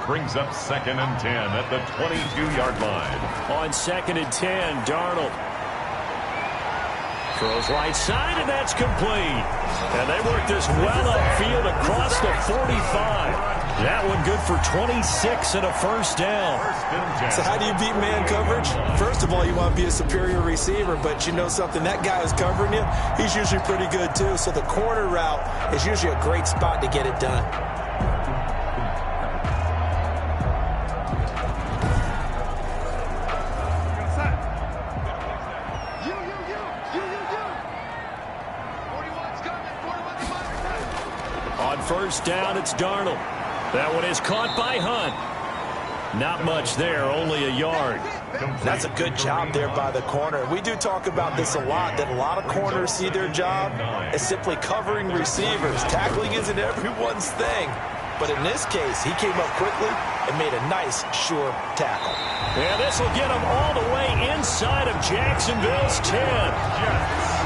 Brings up 2nd and 10 at the 22-yard line. On 2nd and 10, Darnold. Throws right side, and that's complete. And they work this well upfield across the 45. That one good for 26 and a first down. So how do you beat man coverage? First of all, you want to be a superior receiver, but you know something, that guy who's covering you, he's usually pretty good too. So the corner route is usually a great spot to get it done. On first down, it's Darnold. That one is caught by Hunt. Not much there, only a yard. That's a good job there by the corner. We do talk about this a lot, that a lot of corners see their job as simply covering receivers. Tackling isn't everyone's thing. But in this case, he came up quickly and made a nice, sure tackle. And this will get him all the way inside of Jacksonville's 10.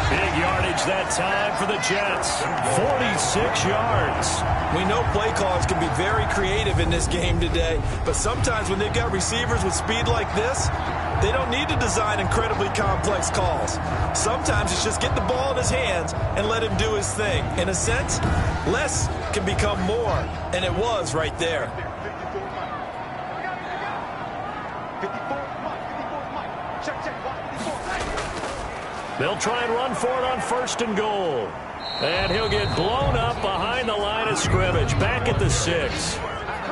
Big yardage that time for the Jets. 46 yards. We know play callers can be very creative in this game today, but sometimes when they've got receivers with speed like this, they don't need to design incredibly complex calls. Sometimes it's just get the ball in his hands and let him do his thing. In a sense, less can become more, and it was right there. They'll try and run for it on first and goal. And he'll get blown up behind the line of scrimmage, back at the 6.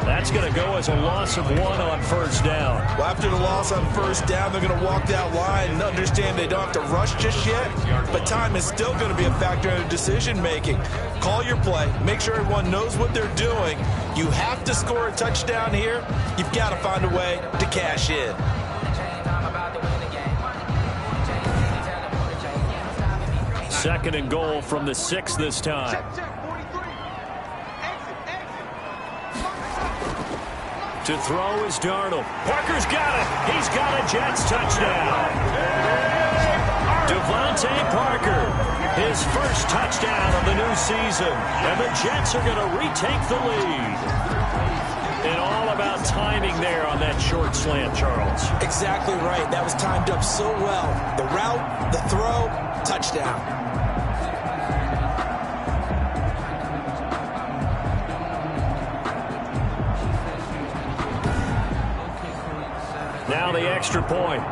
That's going to go as a loss of 1 on first down. Well, after the loss on first down, they're going to walk that line and understand they don't have to rush just yet, but time is still going to be a factor in decision-making. Call your play. Make sure everyone knows what they're doing. You have to score a touchdown here. You've got to find a way to cash in. Second and goal from the 6 this time. To throw is Darnold. Parker's got it. He's got a Jets touchdown. Devontae Parker, his first touchdown of the new season. And the Jets are going to retake the lead. And all about timing there on that short slant, Charles. Exactly right. That was timed up so well. The route, the throw, touchdown. Now the extra point.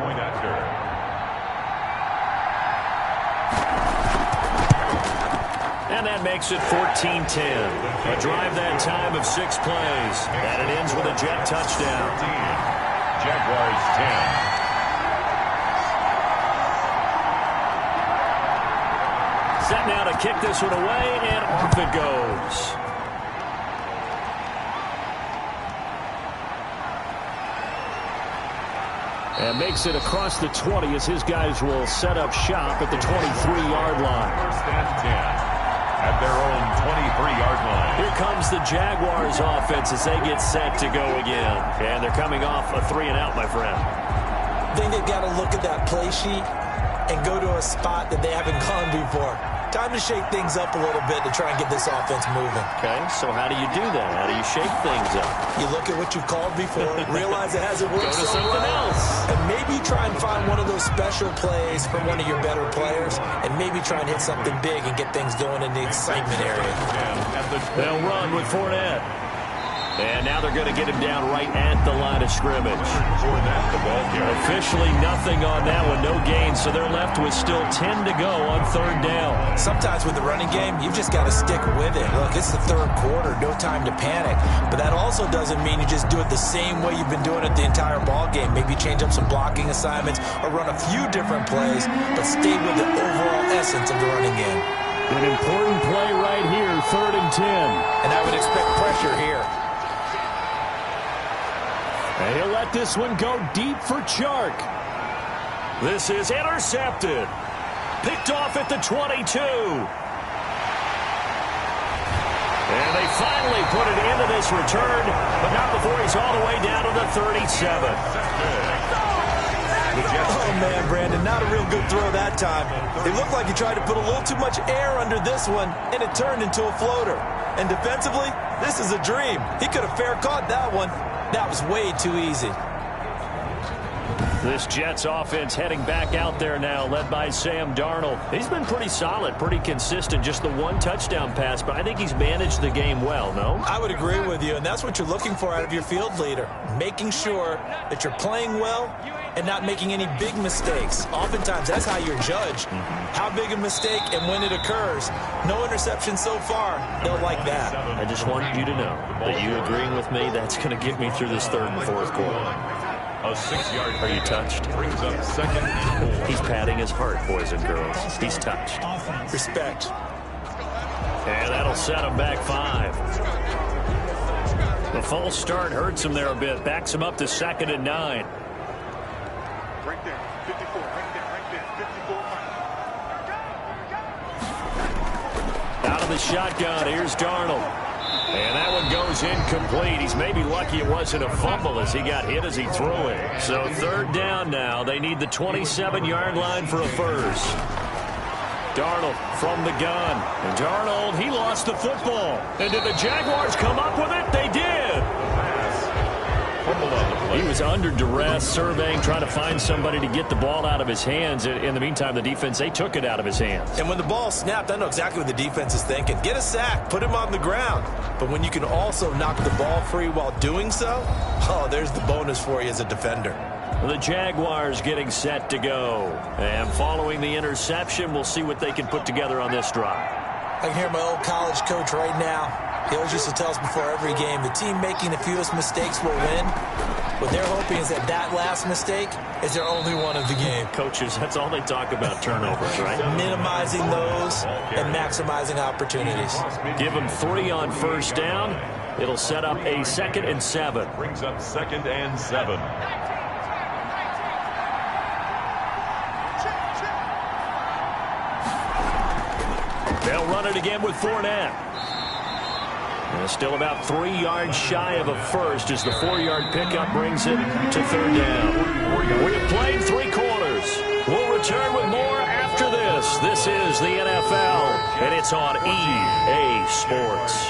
And that makes it 14-10. A drive that time of 6 plays. And it ends with a Jet touchdown. Jaguars 10. Set now to kick this one away, and off it goes. And makes it across the 20 as his guys will set up shop at the 23-yard line. First and 10 at their own 23-yard line. Here comes the Jaguars offense as they get set to go again. And they're coming off a 3-and-out, my friend. I think they've got to look at that play sheet and go to a spot that they haven't gone before. Time to shake things up a little bit to try and get this offense moving. Okay, so how do you do that? How do you shake things up? You look at what you've called before, realize it hasn't worked Go to so something well, else. and maybe try and find one of those special plays from one of your better players, and maybe try and hit something big and get things going in the excitement area. They'll run with Fournette. And now they're going to get him down right at the line of scrimmage. Officially nothing on that one, no gain, so they're left with still 10 to go on third down. Sometimes with the running game, you've just got to stick with it. Look, it's the third quarter, no time to panic. But that also doesn't mean you just do it the same way you've been doing it the entire ball game. Maybe change up some blocking assignments or run a few different plays, but stay with the overall essence of the running game. An important play right here, 3rd and 10. And I would expect pressure here. And he'll let this one go deep for Chark. This is intercepted. Picked off at the 22. And they finally put it into this return, but not before he's all the way down to the 37. Oh, man, Brandon, not a real good throw that time. It looked like he tried to put a little too much air under this one, and it turned into a floater. And defensively, this is a dream. He could have fair caught that one. That was way too easy. This Jets offense heading back out there now, led by Sam Darnold. He's been pretty solid, pretty consistent, just the one touchdown pass, but I think he's managed the game well, no? I would agree with you, and that's what you're looking for out of your field leader, making sure that you're playing well and not making any big mistakes. Oftentimes, that's how you're judged. How big a mistake and when it occurs. No interception so far. They'll like that. I just wanted you to know that you agreeing with me, that's going to get me through this third and fourth quarter. A 6-yard Are you touched? brings up second and 4. He's patting his heart, boys and girls. He's touched. Respect. And that'll set him back 5. The false start hurts him there a bit. Backs him up to 2nd and 9. Right there. 54. Right there. 54. Out of the shotgun, here's Darnold. And that one goes incomplete. He's maybe lucky it wasn't a fumble as he got hit as he threw it. So 3rd down now. They need the 27-yard line for a first. Darnold from the gun. And Darnold, he lost the football. And did the Jaguars come up with it? They did. He was under duress, surveying, trying to find somebody to get the ball out of his hands. In the meantime, the defense, they took it out of his hands. And when the ball snapped, I know exactly what the defense is thinking. Get a sack, put him on the ground. But when you can also knock the ball free while doing so, oh, there's the bonus for you as a defender. The Jaguars getting set to go. And following the interception, we'll see what they can put together on this drive. I can hear my old college coach right now. He always used to tell us before every game, the team making the fewest mistakes will win. What they're hoping is that that last mistake is their only one of the game. Coaches, that's all they talk about, turnovers, right? Minimizing those and maximizing opportunities. Give them 3 on first down. It'll set up a 2nd and 7. Brings up 2nd and 7. They'll run it again with Fournette. And still about 3 yards shy of a first as the 4-yard pickup brings it to 3rd down. We've played 3 quarters. We'll return with more after this. This is the NFL, and it's on EA Sports.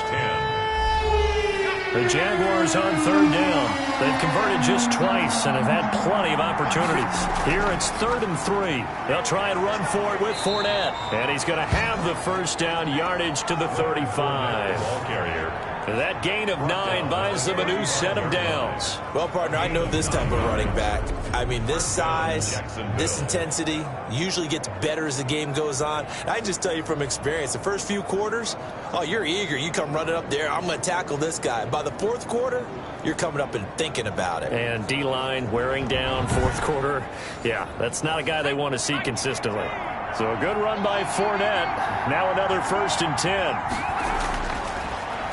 The Jaguars on 3rd down. They've converted just twice and have had plenty of opportunities. Here it's 3rd and 3. They'll try and run for it with Fournette. And he's going to have the first down, yardage to the 35. Ball carrier. That gain of 9 buys them a new set of downs. Well, partner, I know this type of running back. I mean, this size, this intensity usually gets better as the game goes on. I can just tell you from experience, the first few quarters, oh, you're eager. You come running up there, I'm going to tackle this guy. By the 4th quarter, you're coming up and thinking about it. And D-line wearing down 4th quarter. Yeah, that's not a guy they want to see consistently. So a good run by Fournette. Now another 1st and 10.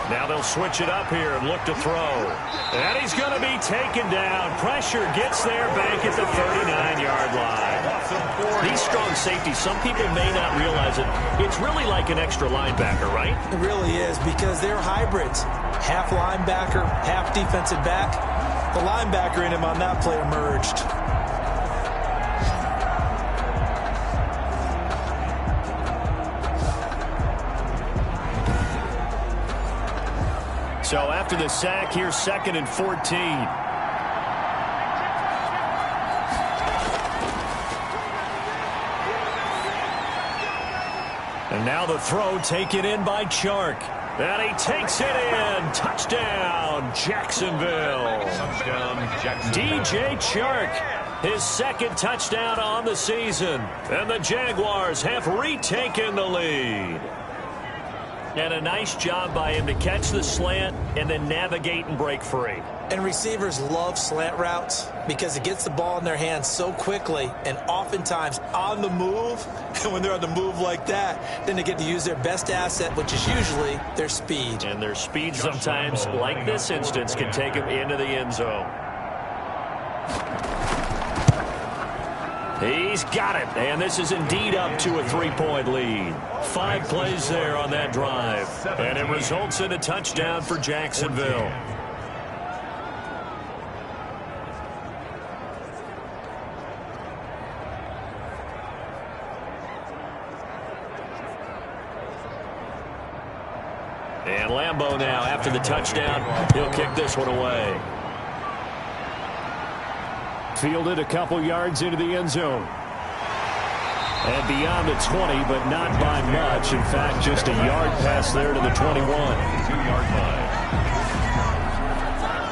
Now they'll switch it up here and look to throw. And he's going to be taken down. Pressure gets there back at the 39-yard line. These strong safeties, some people may not realize it. It's really like an extra linebacker, right? It really is because they're hybrids. Half linebacker, half defensive back. The linebacker in him on that play emerged. So after the sack, here's 2nd and 14. And now the throw taken in by Chark. And he takes it in. Touchdown, Jacksonville. Touchdown, Jacksonville. DJ Chark, his 2nd touchdown on the season. And the Jaguars have retaken the lead. And a nice job by him to catch the slant and then navigate and break free. And receivers love slant routes because it gets the ball in their hands so quickly and oftentimes on the move. And when they're on the move like that, then they get to use their best asset, which is usually their speed. And their speed sometimes, like this instance, can take them into the end zone. He's got it, and this is indeed up to a 3-point lead. 5 plays there on that drive, and it results in a touchdown for Jacksonville. And Lambeau now, after the touchdown, he'll kick this one away. Fielded a couple yards into the end zone. And beyond the 20, but not by much. In fact, just a yard pass there to the 21. 2-yard line.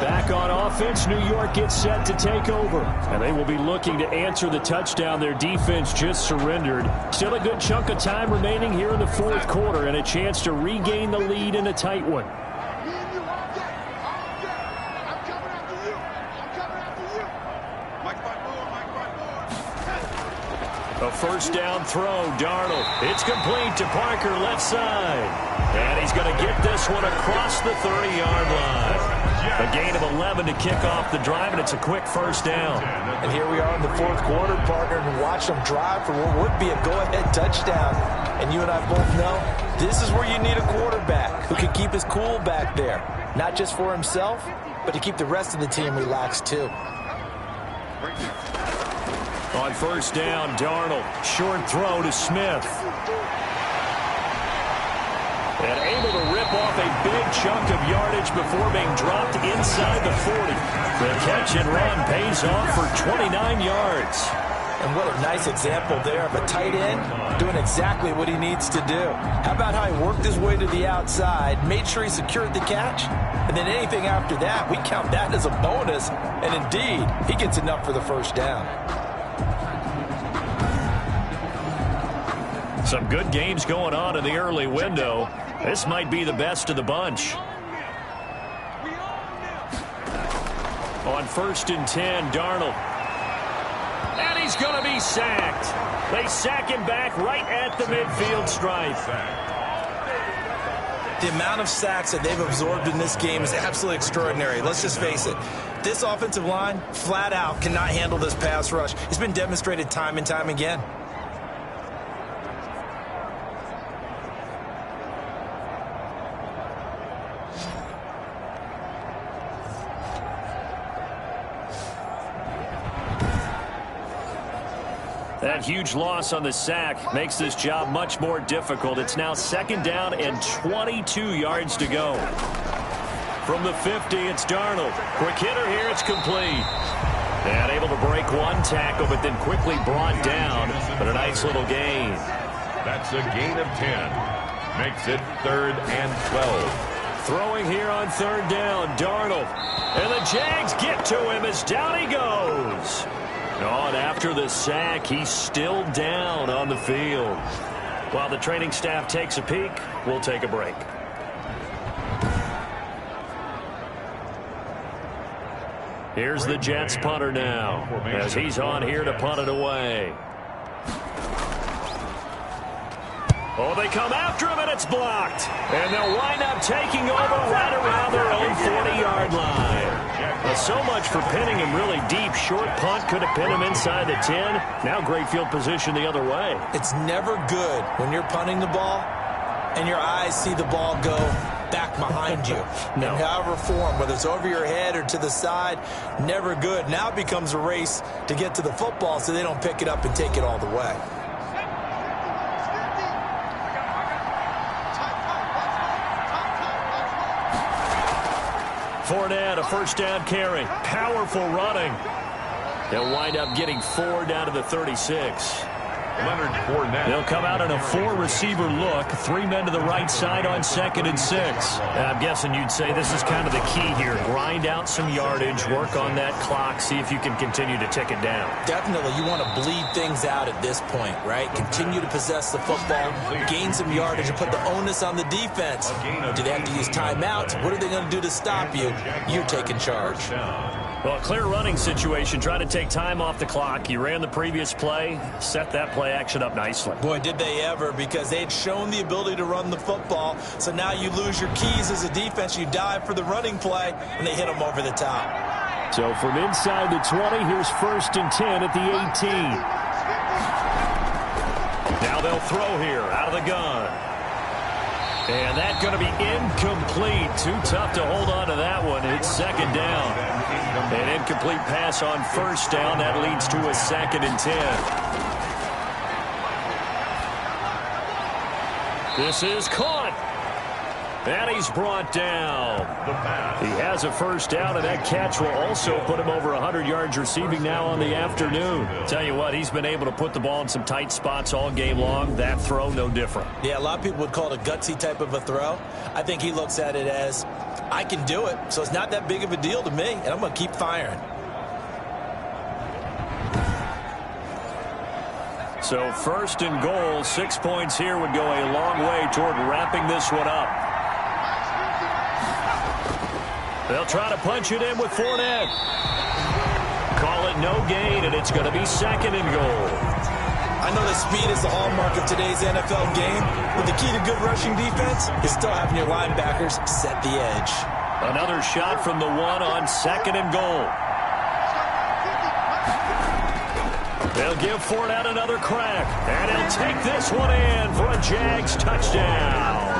Back on offense, New York gets set to take over. And they will be looking to answer the touchdown their defense just surrendered. Still a good chunk of time remaining here in the fourth quarter and a chance to regain the lead in a tight one. A first down throw, Darnold. It's complete to Parker, left side. And he's going to get this one across the 30-yard line. A gain of 11 to kick off the drive, and it's a quick first down. And here we are in the fourth quarter, partner, and watch them drive for what would be a go-ahead touchdown. And you and I both know this is where you need a quarterback who can keep his cool back there. Not just for himself, but to keep the rest of the team relaxed too. On first down, Darnold. Short throw to Smith. And able to rip off a big chunk of yardage before being dropped inside the 40. The catch and run pays off for 29 yards. And what a nice example there of a tight end doing exactly what he needs to do. How about how he worked his way to the outside, made sure he secured the catch, and then anything after that, we count that as a bonus. And indeed, he gets enough for the first down. Some good games going on in the early window. This might be the best of the bunch. On first and 10, Darnold. And he's going to be sacked. They sack him back right at the midfield stripe. The amount of sacks that they've absorbed in this game is absolutely extraordinary. Let's just face it. This offensive line, flat out, cannot handle this pass rush. It's been demonstrated time and time again. That huge loss on the sack makes this job much more difficult. It's now second down and 22 yards to go. From the 50, it's Darnold. Quick hitter here, it's complete. And able to break one tackle, but then quickly brought down. But a nice little gain. That's a gain of 10. Makes it 3rd and 12. Throwing here on third down, Darnold. And the Jags get to him as down he goes. Oh, and after the sack, he's still down on the field. While the training staff takes a peek, we'll take a break. Here's the Jets punter now, as he's on here to punt it away. Oh, they come after him, and it's blocked. And they'll wind up taking over right around their own 40-yard line. Well, so much for pinning him really deep. Short punt could have pinned him inside the 10. Now great field position the other way. It's never good when you're punting the ball and your eyes see the ball go back behind you. No. In however form, whether it's over your head or to the side, never good. Now it becomes a race to get to the football so they don't pick it up and take it all the way. Fournette, a first down carry. Powerful running. They'll wind up getting 4 down to the 36. Leonard Fournette. They'll come out in a 4-receiver look. 3 men to the right side on 2nd and 6. I'm guessing you'd say this is kind of the key here. Grind out some yardage, work on that clock, see if you can continue to tick it down. Definitely, you want to bleed things out at this point, right? Continue to possess the football, gain some yardage, and put the onus on the defense. Do they have to use timeouts? What are they going to do to stop you? You're taking charge. Well, a clear running situation. Try to take time off the clock. You ran the previous play, set that play action up nicely. Boy, did they ever, because they'd shown the ability to run the football. So now you lose your keys as a defense. You dive for the running play, and they hit them over the top. So from inside the 20, here's 1st and 10 at the 18. Now they'll throw here out of the gun. And that's going to be incomplete. Too tough to hold on to that one. It's 2nd down. An incomplete pass on 1st down. That leads to a 2nd and 10. This is caught. And he's brought down. The pass. He has a first down, and that catch will also put him over 100 yards receiving now on the afternoon. Tell you what, he's been able to put the ball in some tight spots all game long. That throw, no different. Yeah, a lot of people would call it a gutsy type of a throw. I think he looks at it as, I can do it, so it's not that big of a deal to me, and I'm going to keep firing. So first and goal, 6 points here would go a long way toward wrapping this one up. They'll try to punch it in with Fournette. Call it no gain, and it's going to be second and goal. I know that speed is the hallmark of today's NFL game, but the key to good rushing defense is still having your linebackers set the edge. Another shot from the one on second and goal. They'll give Fournette another crack, and he'll take this one in for a Jags touchdown.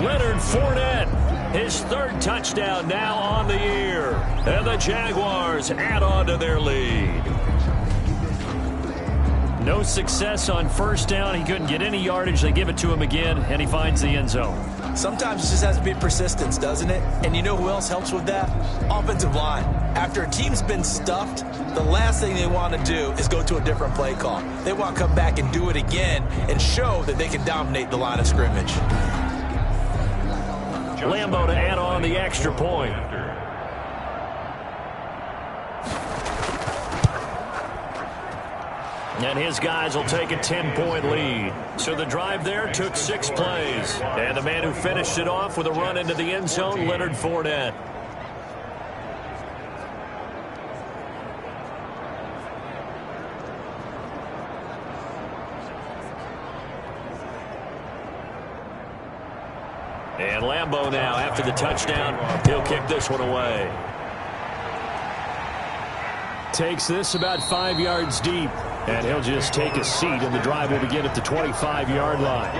Leonard Fournette, his third touchdown now on the year. And the Jaguars add on to their lead. No success on first down. He couldn't get any yardage. They give it to him again, and he finds the end zone. Sometimes it just has to be persistence, doesn't it? And you know who else helps with that? Offensive line. After a team's been stuffed, the last thing they want to do is go to a different play call. They want to come back and do it again and show that they can dominate the line of scrimmage. Lambo to add on the extra point. And his guys will take a 10-point lead. So the drive there took 6 plays. And the man who finished it off with a run into the end zone, Leonard Fournette. And Lambo now, after the touchdown, he'll kick this one away. Takes this about 5 yards deep. And he'll just take a seat, and the drive will begin at the 25-yard line.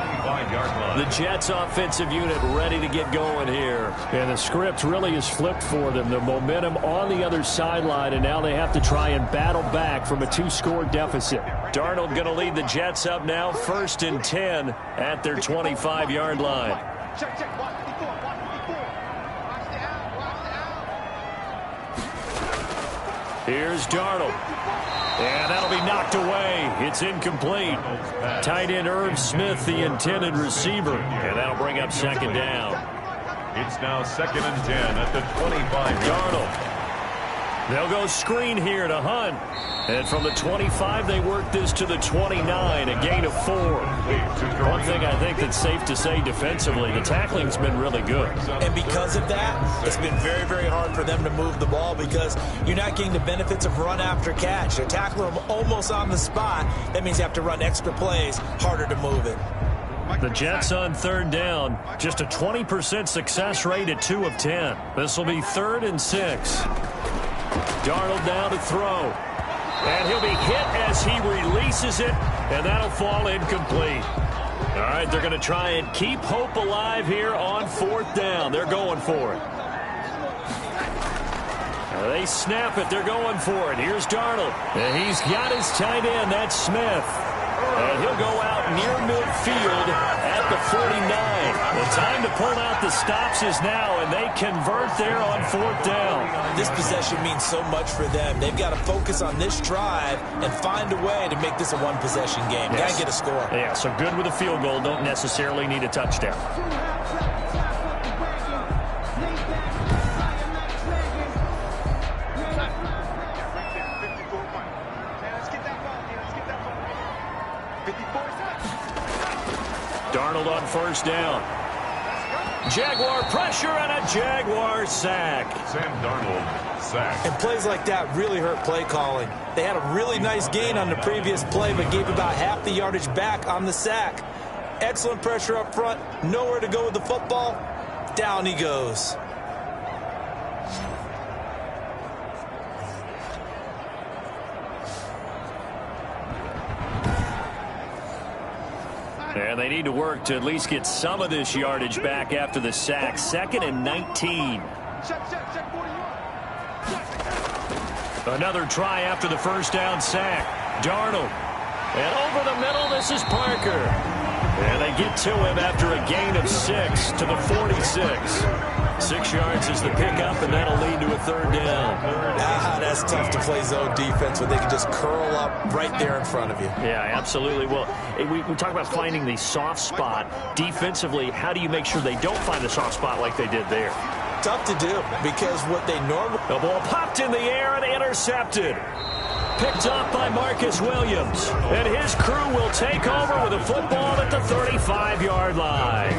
The Jets offensive unit ready to get going here. And the script really is flipped for them. The momentum on the other sideline, and now they have to try and battle back from a 2-score deficit. Darnold going to lead the Jets up now, 1st and 10 at their 25-yard line. Check, check. Watch 54. Watch 54. Watch the out. Watch the out. Here's Darnold. And that'll be knocked away. It's incomplete. Tight end Irv Smith, the intended receiver. And that'll bring up second down. It's now 2nd and 10 at the 25. Darnold. They'll go screen here to Hunt. And from the 25, they work this to the 29, a gain of 4. One thing I think that's safe to say defensively, the tackling's been really good. And because of that, it's been very, very hard for them to move the ball because you're not getting the benefits of run after catch. They're tackling them almost on the spot. That means you have to run extra plays, harder to move it. The Jets on 3rd down, just a 20% success rate at 2 of 10. This will be 3rd and 6. Darnold now to throw. And he'll be hit as he releases it, and that'll fall incomplete. All right, they're going to try and keep hope alive here on 4th down. They're going for it. They snap it. They're going for it. Here's Darnold. And he's got his tight end. That's Smith. And he'll go out near midfield at the 49. The time to pull out the stops is now, and they convert there on 4th down. This possession means so much for them. They've got to focus on this drive and find a way to make this a one-possession game. Yes. Got to get a score. Yeah, so good with a field goal. Don't necessarily need a touchdown. Darnold on 1st down. Jaguar pressure and a Jaguar sack. Sam Darnold sacked. And plays like that really hurt play calling. They had a really nice gain on the previous play, but gave about half the yardage back on the sack. Excellent pressure up front. Nowhere to go with the football. Down he goes. And they need to work to at least get some of this yardage back after the sack. 2nd and 19. Another try after the 1st down sack. Darnold. And over the middle, this is Parker. And they get to him after a gain of 6 to the 46. 6 yards is the pickup, and that'll lead to a third down. That's tough to play zone defense when they can just curl up right there in front of you. Yeah, absolutely. Well, we talk about finding the soft spot. Defensively, how do you make sure they don't find the soft spot like they did there? Tough to do because what they normally... The ball popped in the air and intercepted. Picked off by Marcus Williams. And his crew will take over with a football at the 35-yard line.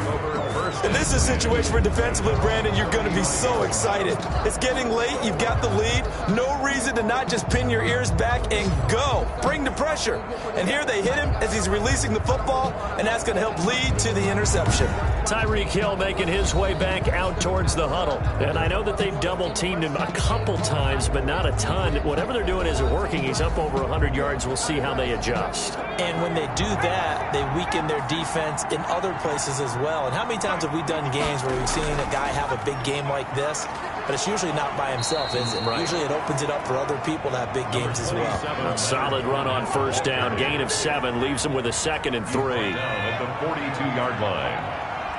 And this is a situation where defensively, Brandon, you're going to be so excited. It's getting late. You've got the lead. No reason to not just pin your ears back and go. Bring the pressure. And here they hit him as he's releasing the football, and that's going to help lead to the interception. Tyreek Hill making his way back out towards the huddle. And I know that they've double-teamed him a couple times, but not a ton. Whatever they're doing isn't working. He's up over 100 yards. We'll see how they adjust. And when they do that, they weaken their defense in other places as well. And how many times have we done games where we've seen a guy have a big game like this? But it's usually not by himself, is it? Right. Usually it opens it up for other people to have big games as well. A solid run on first down. Gain of 7 leaves him with a 2nd and 3. At the 42-yard line.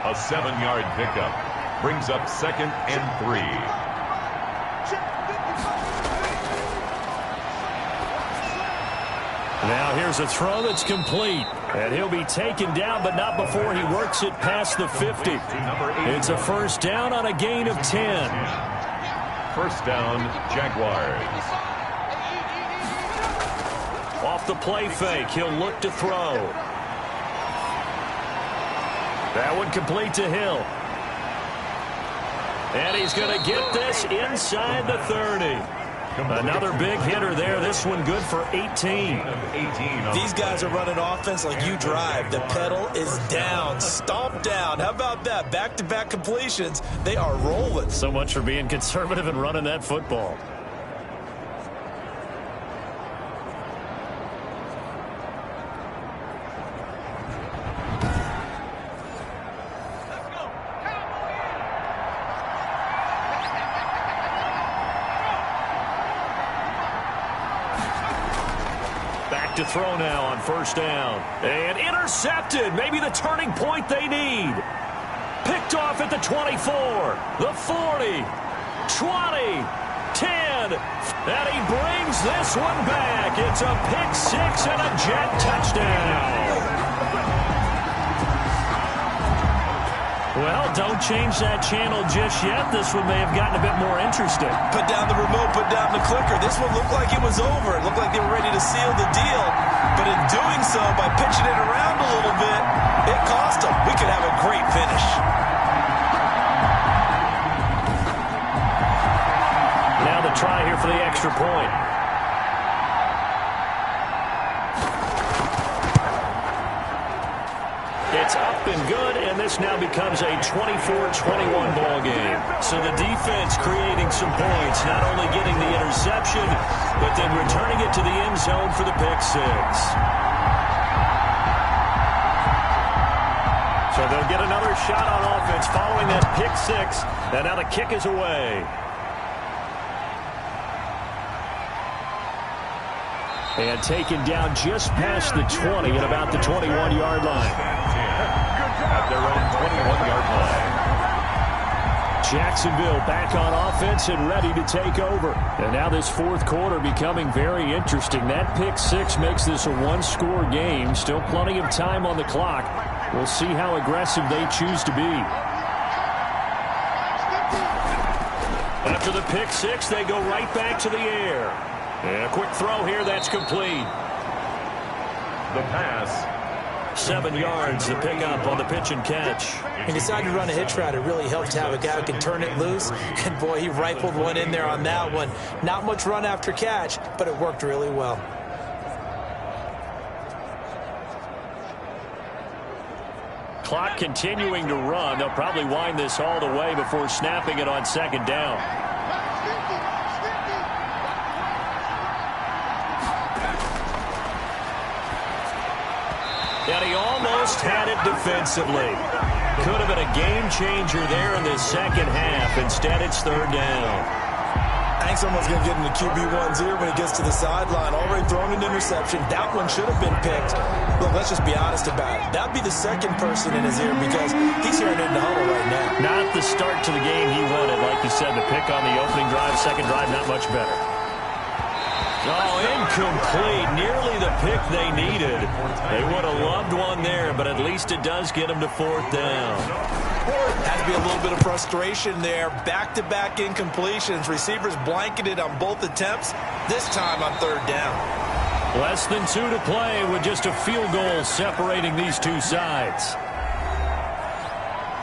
A 7-yard pickup brings up 2nd and 3. Now here's a throw that's complete. And he'll be taken down, but not before he works it past the 50. It's a first down on a gain of 10. First down, Jaguars. Off the play fake, he'll look to throw. That one complete to Hill. And he's going to get this inside the 30. Another big hitter there. This one good for 18. These guys are running offense like you drive. The pedal is down, stomped down. How about that? Back-to-back completions. They are rolling. So much for being conservative and running that football. To throw now on first down. And intercepted. Maybe the turning point they need. Picked off at the 24, the 40, 20, 10. And he brings this one back. It's a pick 6 and a jet touchdown. Well, don't change that channel just yet. This one may have gotten a bit more interesting. Put down the remote, put down the clicker. This one looked like it was over. It looked like they were ready to seal the deal. But in doing so, by pitching it around a little bit, it cost them. We could have a great finish. Now the try here for the extra point. It's up and good, and this now becomes a 24-21 ball game. So the defense creating some points, not only getting the interception, but then returning it to the end zone for the pick 6. So they'll get another shot on offense following that pick 6, and now the kick is away. And taken down just past the 20 at about the 21-yard line. At their own 21-yard line. Jacksonville back on offense and ready to take over. And now this fourth quarter becoming very interesting. That pick 6 makes this a one-score game. Still plenty of time on the clock. We'll see how aggressive they choose to be. After the pick 6, they go right back to the air. And a quick throw here, that's complete. The pass. 7 yards, the pickup on the pitch and catch. He decided to run a hitch route. It really helped to have a guy who can turn it loose. And, boy, he rifled one in there on that one. Not much run after catch, but it worked really well. Clock continuing to run. They'll probably wind this all the way before snapping it on second down. And he almost had it defensively. Could have been a game changer there in the second half. Instead, it's third down. I think someone's going to get into QB1's ear when he gets to the sideline. Already thrown an interception. That one should have been picked. Look, let's just be honest about it. That would be the second person in his ear because he's hearing it in the huddle right now. Not the start to the game he wanted. Like you said, the pick on the opening drive, second drive, not much better. Oh, incomplete. Nearly the pick they needed. They would have loved one there, but at least it does get them to fourth down. Has to be a little bit of frustration there. Back-to-back incompletions. Receivers blanketed on both attempts, this time on third down. Less than 2 to play with just a field goal separating these two sides.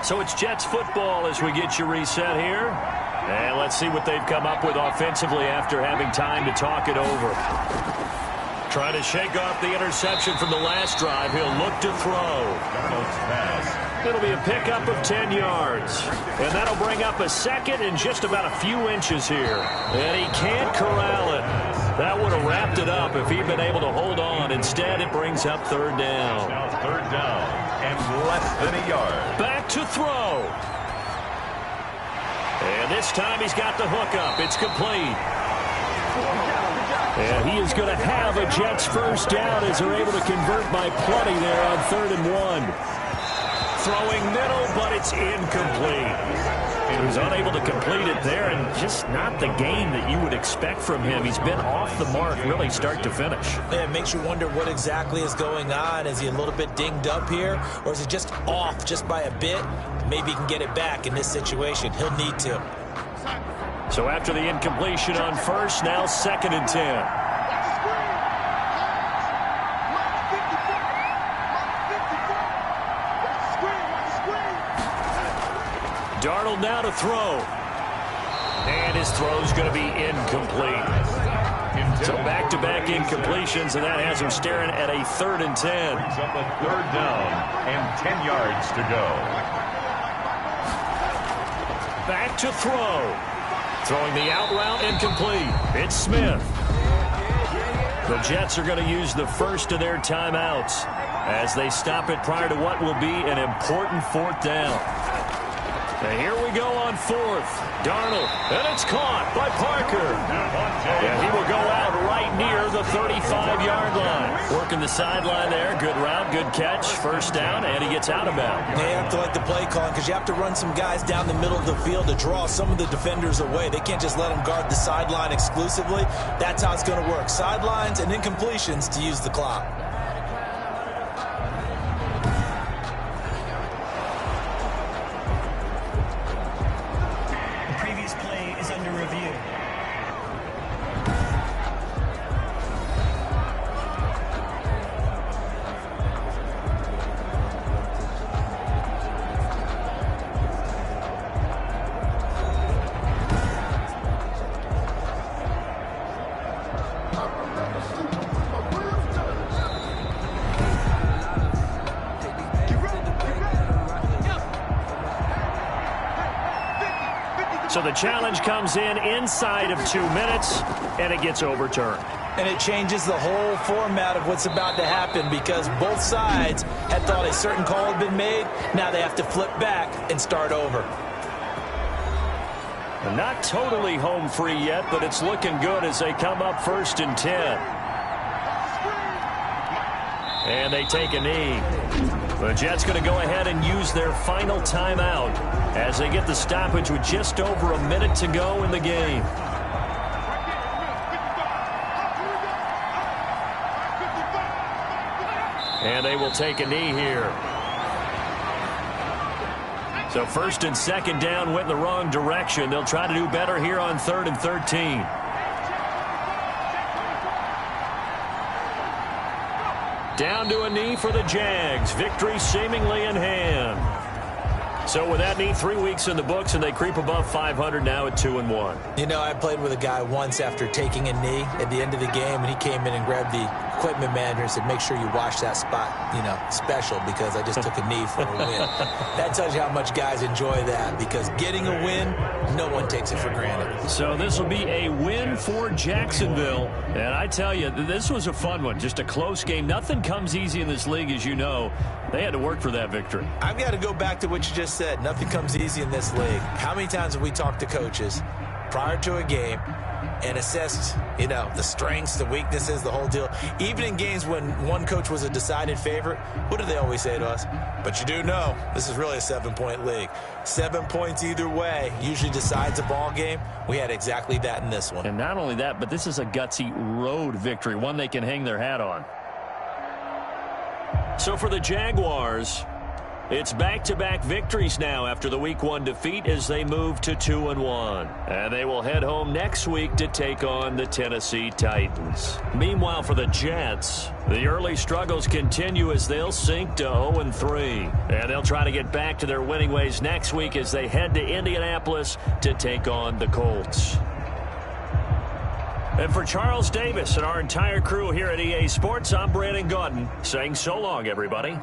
So it's Jets football as we get you reset here. And let's see what they've come up with offensively after having time to talk it over. Trying to shake off the interception from the last drive. He'll look to throw. It'll be a pickup of 10 yards. And that'll bring up a second and just about a few inches here. And he can't corral it. That would have wrapped it up if he'd been able to hold on. Instead, it brings up third down. Now third down and less than a yard. Back to throw. And this time he's got the hook up. It's complete. And he is going to have a Jets first down as they're able to convert by plenty there on 3rd and 1. Throwing middle, but it's incomplete. He was unable to complete it there, and just not the game that you would expect from him. He's been off the mark really start to finish. Yeah, it makes you wonder what exactly is going on. Is he a little bit dinged up here, or is he just off just by a bit? Maybe he can get it back in this situation. He'll need to. So after the incompletion on first, now 2nd and 10. Darnold now to throw. And his throw's going to be incomplete. So back-to-back incompletions, and that has him staring at a 3rd and 10. Brings up a third down and 10 yards to go. Back to throw. Throwing the out route, incomplete. It's Smith. The Jets are going to use the first of their timeouts as they stop it prior to what will be an important 4th down. And here we go on 4th. Darnold, and it's caught by Parker. And he will go out right near the 35-yard line. Working the sideline there. Good route, good catch. First down, and he gets out of bounds. They have to like the play calling because you have to run some guys down the middle of the field to draw some of the defenders away. They can't just let them guard the sideline exclusively. That's how it's going to work. Sidelines and incompletions to use the clock. So the challenge comes in inside of 2 minutes, and it gets overturned. And it changes the whole format of what's about to happen because both sides had thought a certain call had been made. Now they have to flip back and start over. Not totally home free yet, but it's looking good as they come up 1st and 10. And they take a knee. The Jets going to go ahead and use their final timeout as they get the stoppage with just over a minute to go in the game. And they will take a knee here. So 1st and 2nd down went in the wrong direction. They'll try to do better here on 3rd and 13. Down to a knee for the Jags. Victory seemingly in hand. So with that knee, 3 weeks in the books, and they creep above 500 now at 2-1. You know, I played with a guy once after taking a knee at the end of the game, and he came in and grabbed the equipment manager and said, make sure you wash that spot, you know, special, because I just took a knee for a win. That tells you how much guys enjoy that, because getting a win, no one takes it for granted. So this will be a win for Jacksonville. And I tell you, this was a fun one. Just a close game. Nothing comes easy in this league, as you know. They had to work for that victory. I've got to go back to what you just said. Nothing comes easy in this league. How many times have we talked to coaches prior to a game and assessed, the strengths, the weaknesses, the whole deal. Even in games when one coach was a decided favorite, what do they always say to us? But you do know this is really a 7-point league. 7 points either way usually decides a ball game. We had exactly that in this one. And not only that, but this is a gutsy road victory, one they can hang their hat on. So for the Jaguars, it's back-to-back victories now after the Week 1 defeat as they move to 2-1. And they will head home next week to take on the Tennessee Titans. Meanwhile, for the Jets, the early struggles continue as they'll sink to 0-3. And they'll try to get back to their winning ways next week as they head to Indianapolis to take on the Colts. And for Charles Davis and our entire crew here at EA Sports, I'm Brandon Gaudin saying so long, everybody.